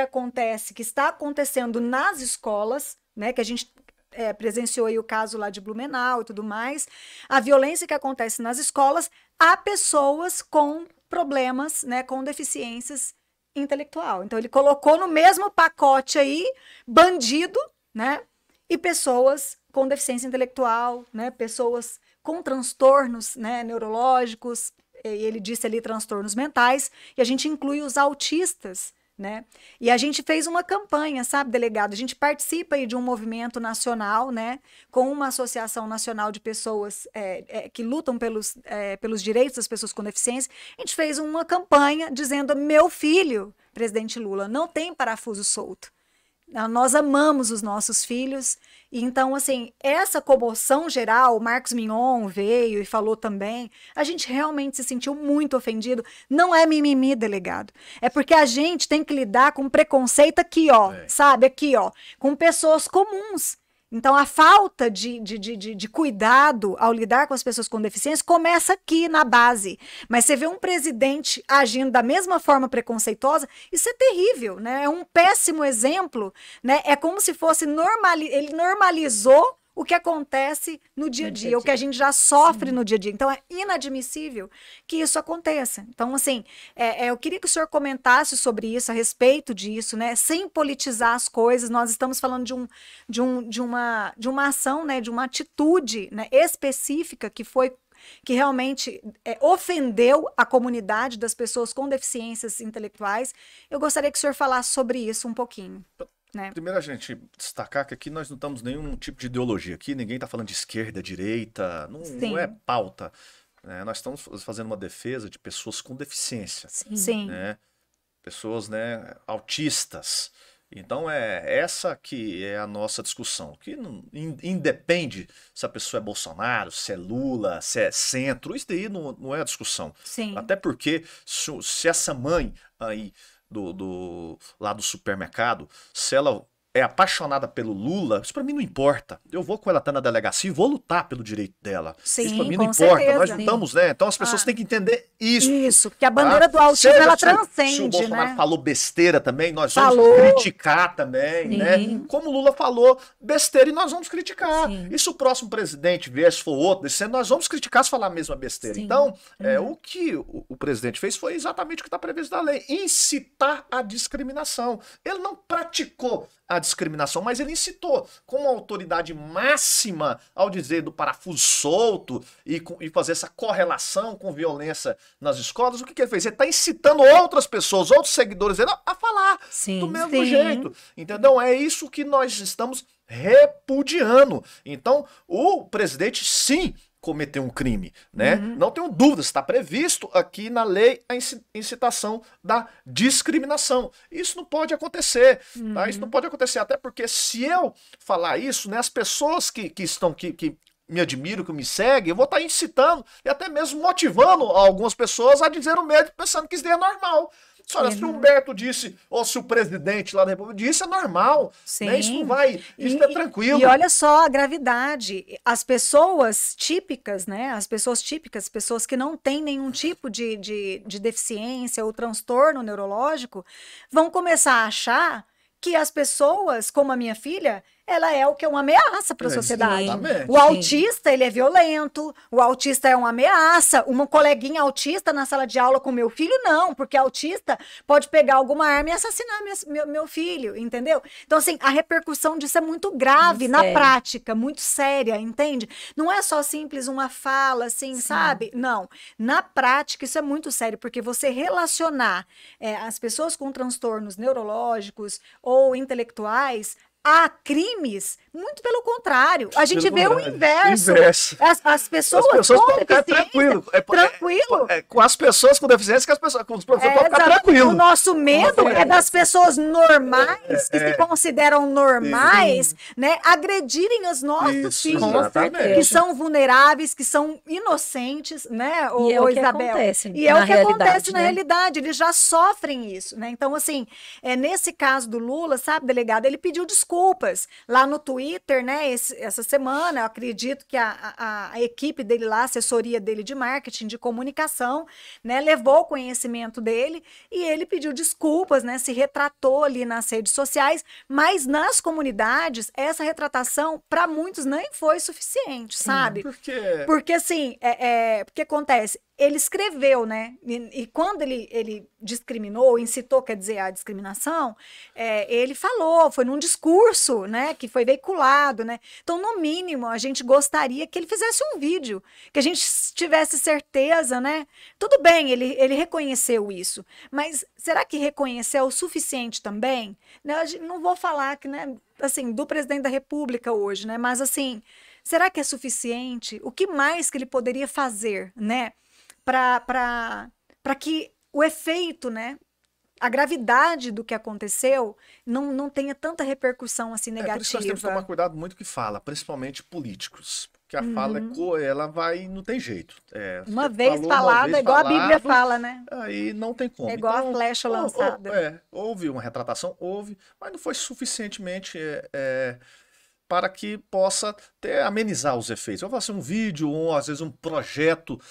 está acontecendo nas escolas, né, que a gente presenciou aí o caso lá de Blumenau e tudo mais, a violência que acontece nas escolas a pessoas com problemas, né, com deficiências intelectual. Então ele colocou no mesmo pacote aí bandido, né, e pessoas com deficiência intelectual, né, pessoas com transtornos, né, neurológicos, e ele disse ali transtornos mentais, e a gente inclui os autistas, né? E a gente fez uma campanha, sabe, delegado? A gente participa aí de um movimento nacional, né, com uma associação nacional de pessoas que lutam pelos direitos das pessoas com deficiência. A gente fez uma campanha dizendo: meu filho, presidente Lula, não tem parafuso solto. Nós amamos os nossos filhos, e então, assim, essa comoção geral, o Marcos Mignon veio e falou também, a gente realmente se sentiu muito ofendido. Não é mimimi, delegado, é porque a gente tem que lidar com preconceito aqui, ó, sabe, aqui, ó, com pessoas comuns. Então, a falta de cuidado ao lidar com as pessoas com deficiência começa aqui na base. Mas você vê um presidente agindo da mesma forma preconceituosa, isso é terrível, né? É um péssimo exemplo, né? É como se fosse ele normalizou o que acontece no dia a dia, o que a gente já sofre no dia a dia. Então, é inadmissível que isso aconteça. Então, assim, eu queria que o senhor comentasse sobre isso, a respeito disso, né? Sem politizar as coisas. Nós estamos falando de uma ação, né? De uma atitude, né, específica que realmente ofendeu a comunidade das pessoas com deficiências intelectuais. Eu gostaria que o senhor falasse sobre isso um pouquinho. Né? Primeiro a gente destacar que aqui nós não estamos nenhum tipo de ideologia aqui, ninguém está falando de esquerda, direita, não é pauta. Né? Nós estamos fazendo uma defesa de pessoas com deficiência. Sim. Né? Pessoas, né, autistas. Então essa que é a nossa discussão, que não independe se a pessoa é Bolsonaro, se é Lula, se é centro, isso daí não é a discussão. Sim. Até porque se essa mãe aí lá do supermercado, se ela é apaixonada pelo Lula, isso pra mim não importa. Eu vou com ela até na delegacia e vou lutar pelo direito dela. Sim, isso pra mim com não importa. certeza. Nós lutamos, né? Então as pessoas têm que entender isso. Isso, porque a bandeira do autismo, ela transcende, se o Bolsonaro né? falou besteira também, nós vamos criticar também, né? Como o Lula falou besteira e nós vamos criticar. E se o próximo presidente vier, se for outro, nós vamos criticar se falar a mesma besteira. Então, o que o presidente fez foi exatamente o que está previsto na lei. Incitar a discriminação. Ele não praticou a discriminação, mas ele incitou como autoridade máxima ao dizer do parafuso solto e fazer essa correlação com violência nas escolas. O que ele fez? Ele está incitando outras pessoas, outros seguidores dele a falar do mesmo jeito, entendeu? É isso que nós estamos repudiando. Então, o presidente, sim, cometeu um crime, né? Não tenho dúvida, está previsto aqui na lei a incitação da discriminação. Isso não pode acontecer, tá? Isso não pode acontecer, até porque se eu falar isso, né, as pessoas que me admiram, que me seguem, eu vou estar incitando e até mesmo motivando algumas pessoas a dizer o mesmo, pensando que isso é normal. Olha, se o Humberto disse, ou se o presidente lá da República disse, é normal. Né? Isso não vai, isso é tranquilo. E olha só a gravidade. As pessoas típicas, né? As pessoas que não têm nenhum tipo de deficiência ou transtorno neurológico, vão começar a achar que as pessoas, como a minha filha, ela é o que é uma ameaça para a sociedade. O autista, ele é violento, o autista é uma ameaça. Uma coleguinha autista na sala de aula com meu filho, não, porque autista pode pegar alguma arma e assassinar meu filho, entendeu? Então, assim, a repercussão disso é muito grave na prática, muito séria, entende? Não é só simples uma fala, assim, sabe? Não. Na prática, isso é muito sério, porque você relacionar as pessoas com transtornos neurológicos ou intelectuais há crimes, muito pelo contrário. A gente vê o inverso. As pessoas com deficiência, tranquilo. Com as pessoas com deficiência, com os professores podem ficar tranquilos. O nosso medo é das pessoas normais, que se consideram normais, né, agredirem os nossos filhos, que são vulneráveis, que são inocentes, né, e é o que acontece na realidade. Eles já sofrem isso, né? Então, assim, nesse caso do Lula, sabe, delegado, ele pediu desculpas lá no Twitter, né, essa semana. Eu acredito que a equipe dele lá, a assessoria dele de marketing, de comunicação, né, levou o conhecimento dele e ele pediu desculpas, né, se retratou ali nas redes sociais, mas nas comunidades, essa retratação, para muitos, nem foi suficiente, sabe? Por quê? Porque, assim, o que acontece? Ele escreveu, né? E quando ele discriminou, incitou, quer dizer, a discriminação, ele falou, foi num discurso, né? Que foi veiculado, né? Então, no mínimo, a gente gostaria que ele fizesse um vídeo, que a gente tivesse certeza, né? Tudo bem, ele reconheceu isso, mas será que reconhecer é o suficiente também? Não vou falar que, né, assim, do presidente da República hoje, né? Mas, assim, será que é suficiente? O que mais que ele poderia fazer, né? Para que o efeito, né, a gravidade do que aconteceu não tenha tanta repercussão assim negativa. Por isso nós temos que tomar cuidado muito com o que fala, principalmente políticos. Porque a fala, ela vai, não tem jeito. Uma vez falada, igual a Bíblia fala, né? Aí não tem como. É igual a flecha lançada. Houve uma retratação, mas não foi suficientemente... para que possa amenizar os efeitos. Eu faço um vídeo, ou às vezes um projeto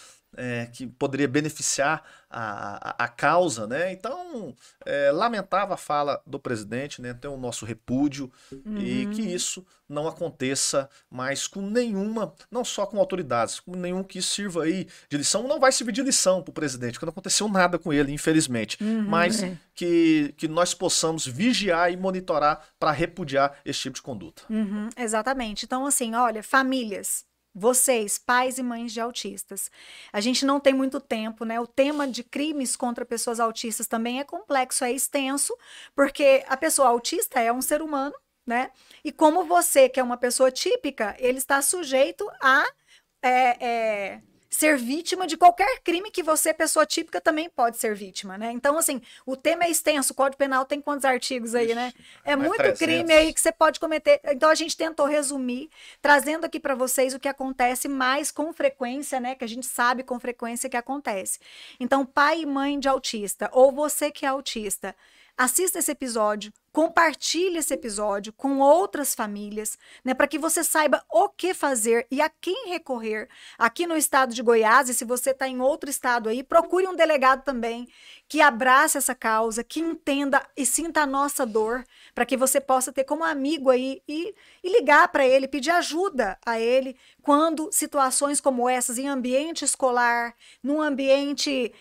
que poderia beneficiar a causa, né? Então, lamentava a fala do presidente, né? Tem o nosso repúdio e que isso não aconteça mais com nenhuma, não só com autoridades, com nenhum que sirva aí de lição. Não vai servir de lição para o presidente, porque não aconteceu nada com ele, infelizmente. Mas que nós possamos vigiar e monitorar para repudiar esse tipo de conduta. Exatamente. Então, assim, olha, famílias, vocês, pais e mães de autistas, a gente não tem muito tempo, né? O tema de crimes contra pessoas autistas também é complexo, é extenso, porque a pessoa autista é um ser humano, né? E como você, que é uma pessoa típica, ele está sujeito a ser vítima de qualquer crime que você, pessoa típica, também pode ser vítima, né? Então, assim, o tema é extenso, o Código Penal tem quantos artigos aí, né? É muito 300. Crime aí que você pode cometer. Então, a gente tentou resumir, trazendo aqui para vocês o que acontece mais com frequência, né? Que a gente sabe com frequência que acontece. Então, pai e mãe de autista, ou você que é autista, assista esse episódio, compartilhe esse episódio com outras famílias, né, para que você saiba o que fazer e a quem recorrer. Aqui no estado de Goiás, e se você está em outro estado aí, procure um delegado também que abrace essa causa, que entenda e sinta a nossa dor, para que você possa ter como amigo aí e ligar para ele, pedir ajuda a ele quando situações como essas em ambiente escolar, num ambiente,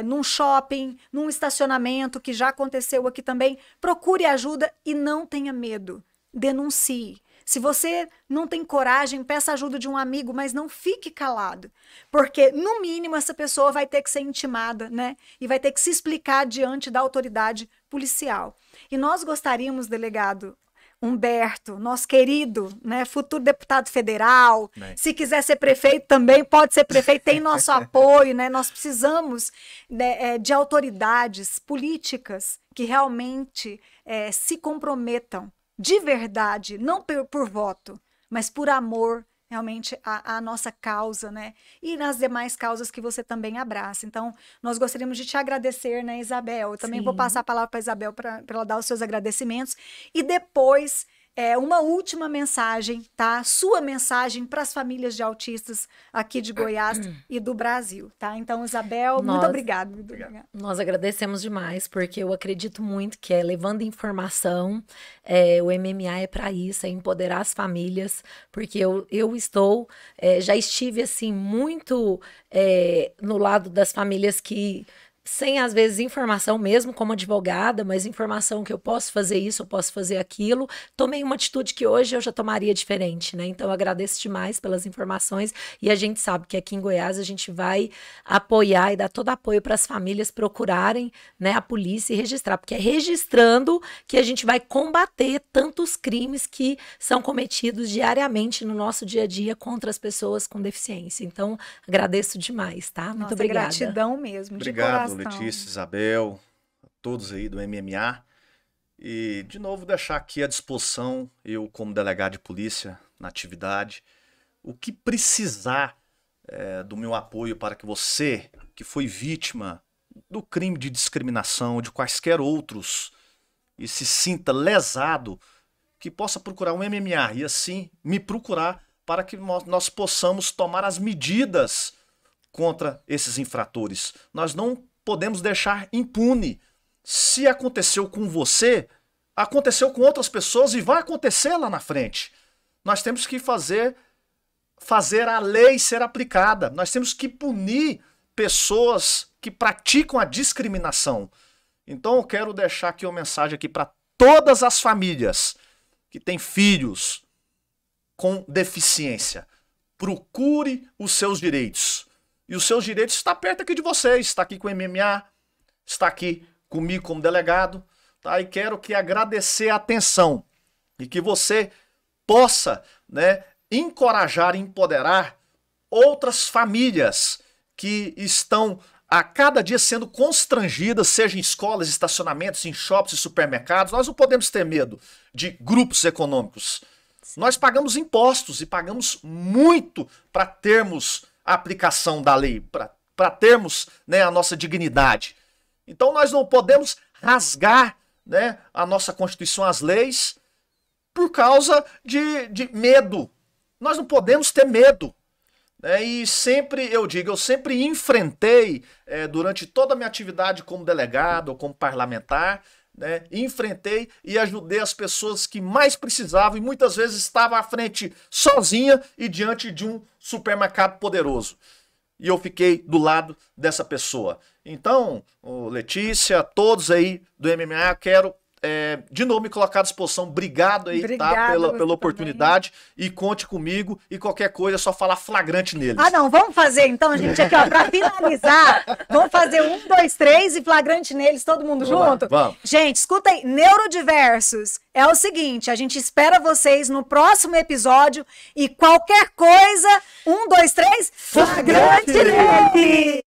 num shopping, num estacionamento, que já aconteceu aqui também, procure ajuda e não tenha medo. Denuncie. Se você não tem coragem, peça ajuda de um amigo, mas não fique calado. Porque, no mínimo, essa pessoa vai ter que ser intimada, né? E vai ter que se explicar diante da autoridade policial. E nós gostaríamos, delegado Humberto, nosso querido, né, futuro deputado federal, se quiser ser prefeito também, pode ser prefeito, tem nosso apoio, né? Nós precisamos, né, de autoridades políticas que realmente se comprometam de verdade, não por voto, mas por amor realmente a nossa causa, né? E nas demais causas que você também abraça. Então, nós gostaríamos de te agradecer, né, Isabel? Eu também vou passar a palavra para a Isabel para ela dar os seus agradecimentos. E depois, uma última mensagem, tá? Sua mensagem para as famílias de autistas aqui de Goiás e do Brasil, tá? Então, Isabel, muito obrigada. Nós agradecemos demais, porque eu acredito muito que levando informação, o MMA é para isso, é empoderar as famílias, porque eu estou, já estive assim, muito no lado das famílias que sem, às vezes, informação mesmo como advogada, mas informação que eu posso fazer isso, eu posso fazer aquilo. Tomei uma atitude que hoje eu já tomaria diferente, né? Então, eu agradeço demais pelas informações e a gente sabe que aqui em Goiás a gente vai apoiar e dar todo apoio para as famílias procurarem, né, a polícia e registrar, porque é registrando que a gente vai combater tantos crimes que são cometidos diariamente no nosso dia a dia contra as pessoas com deficiência. Então, agradeço demais, tá? Muito obrigada. Gratidão mesmo, obrigado, Letícia, Isabel, a todos aí do MMA. E, de novo, deixar aqui à disposição, eu como delegado de polícia na atividade, o que precisar do meu apoio para que você, que foi vítima do crime de discriminação, de quaisquer outros, e se sinta lesado, que possa procurar um MMA e assim me procurar para que nós possamos tomar as medidas contra esses infratores. Nós não podemos deixar impune. Se aconteceu com você, aconteceu com outras pessoas e vai acontecer lá na frente. Nós temos que fazer a lei ser aplicada. Nós temos que punir pessoas que praticam a discriminação. Então eu quero deixar aqui uma mensagem aqui para todas as famílias que têm filhos com deficiência. Procure os seus direitos. E os seus direitos estão perto aqui de vocês. Está aqui com o MMA, está aqui comigo como delegado. Tá? E quero que agradecer a atenção e que você possa, né, encorajar e empoderar outras famílias que estão a cada dia sendo constrangidas, seja em escolas, estacionamentos, em shoppings e supermercados. Nós não podemos ter medo de grupos econômicos. Nós pagamos impostos e pagamos muito para termos a aplicação da lei, para termos, né, a nossa dignidade. Então nós não podemos rasgar, né, a nossa Constituição, as leis, por causa de medo. Nós não podemos ter medo. E sempre, eu sempre enfrentei, durante toda a minha atividade como delegado ou como parlamentar, né, enfrentei e ajudei as pessoas que mais precisavam e muitas vezes estava à frente sozinha e diante de um supermercado poderoso. E eu fiquei do lado dessa pessoa. Então, Letícia, todos aí do MMA, quero de novo me colocar à disposição. Obrigado aí, tá, pela oportunidade. E conte comigo. E qualquer coisa é só falar flagrante neles. Ah, não. Vamos fazer então, gente, aqui, ó, pra finalizar. Vamos fazer 1, 2, 3 e flagrante neles, todo mundo junto? Vamos. Gente, escuta aí. Neurodiversos. É o seguinte, a gente espera vocês no próximo episódio. E qualquer coisa, 1, 2, 3, flagrante neles!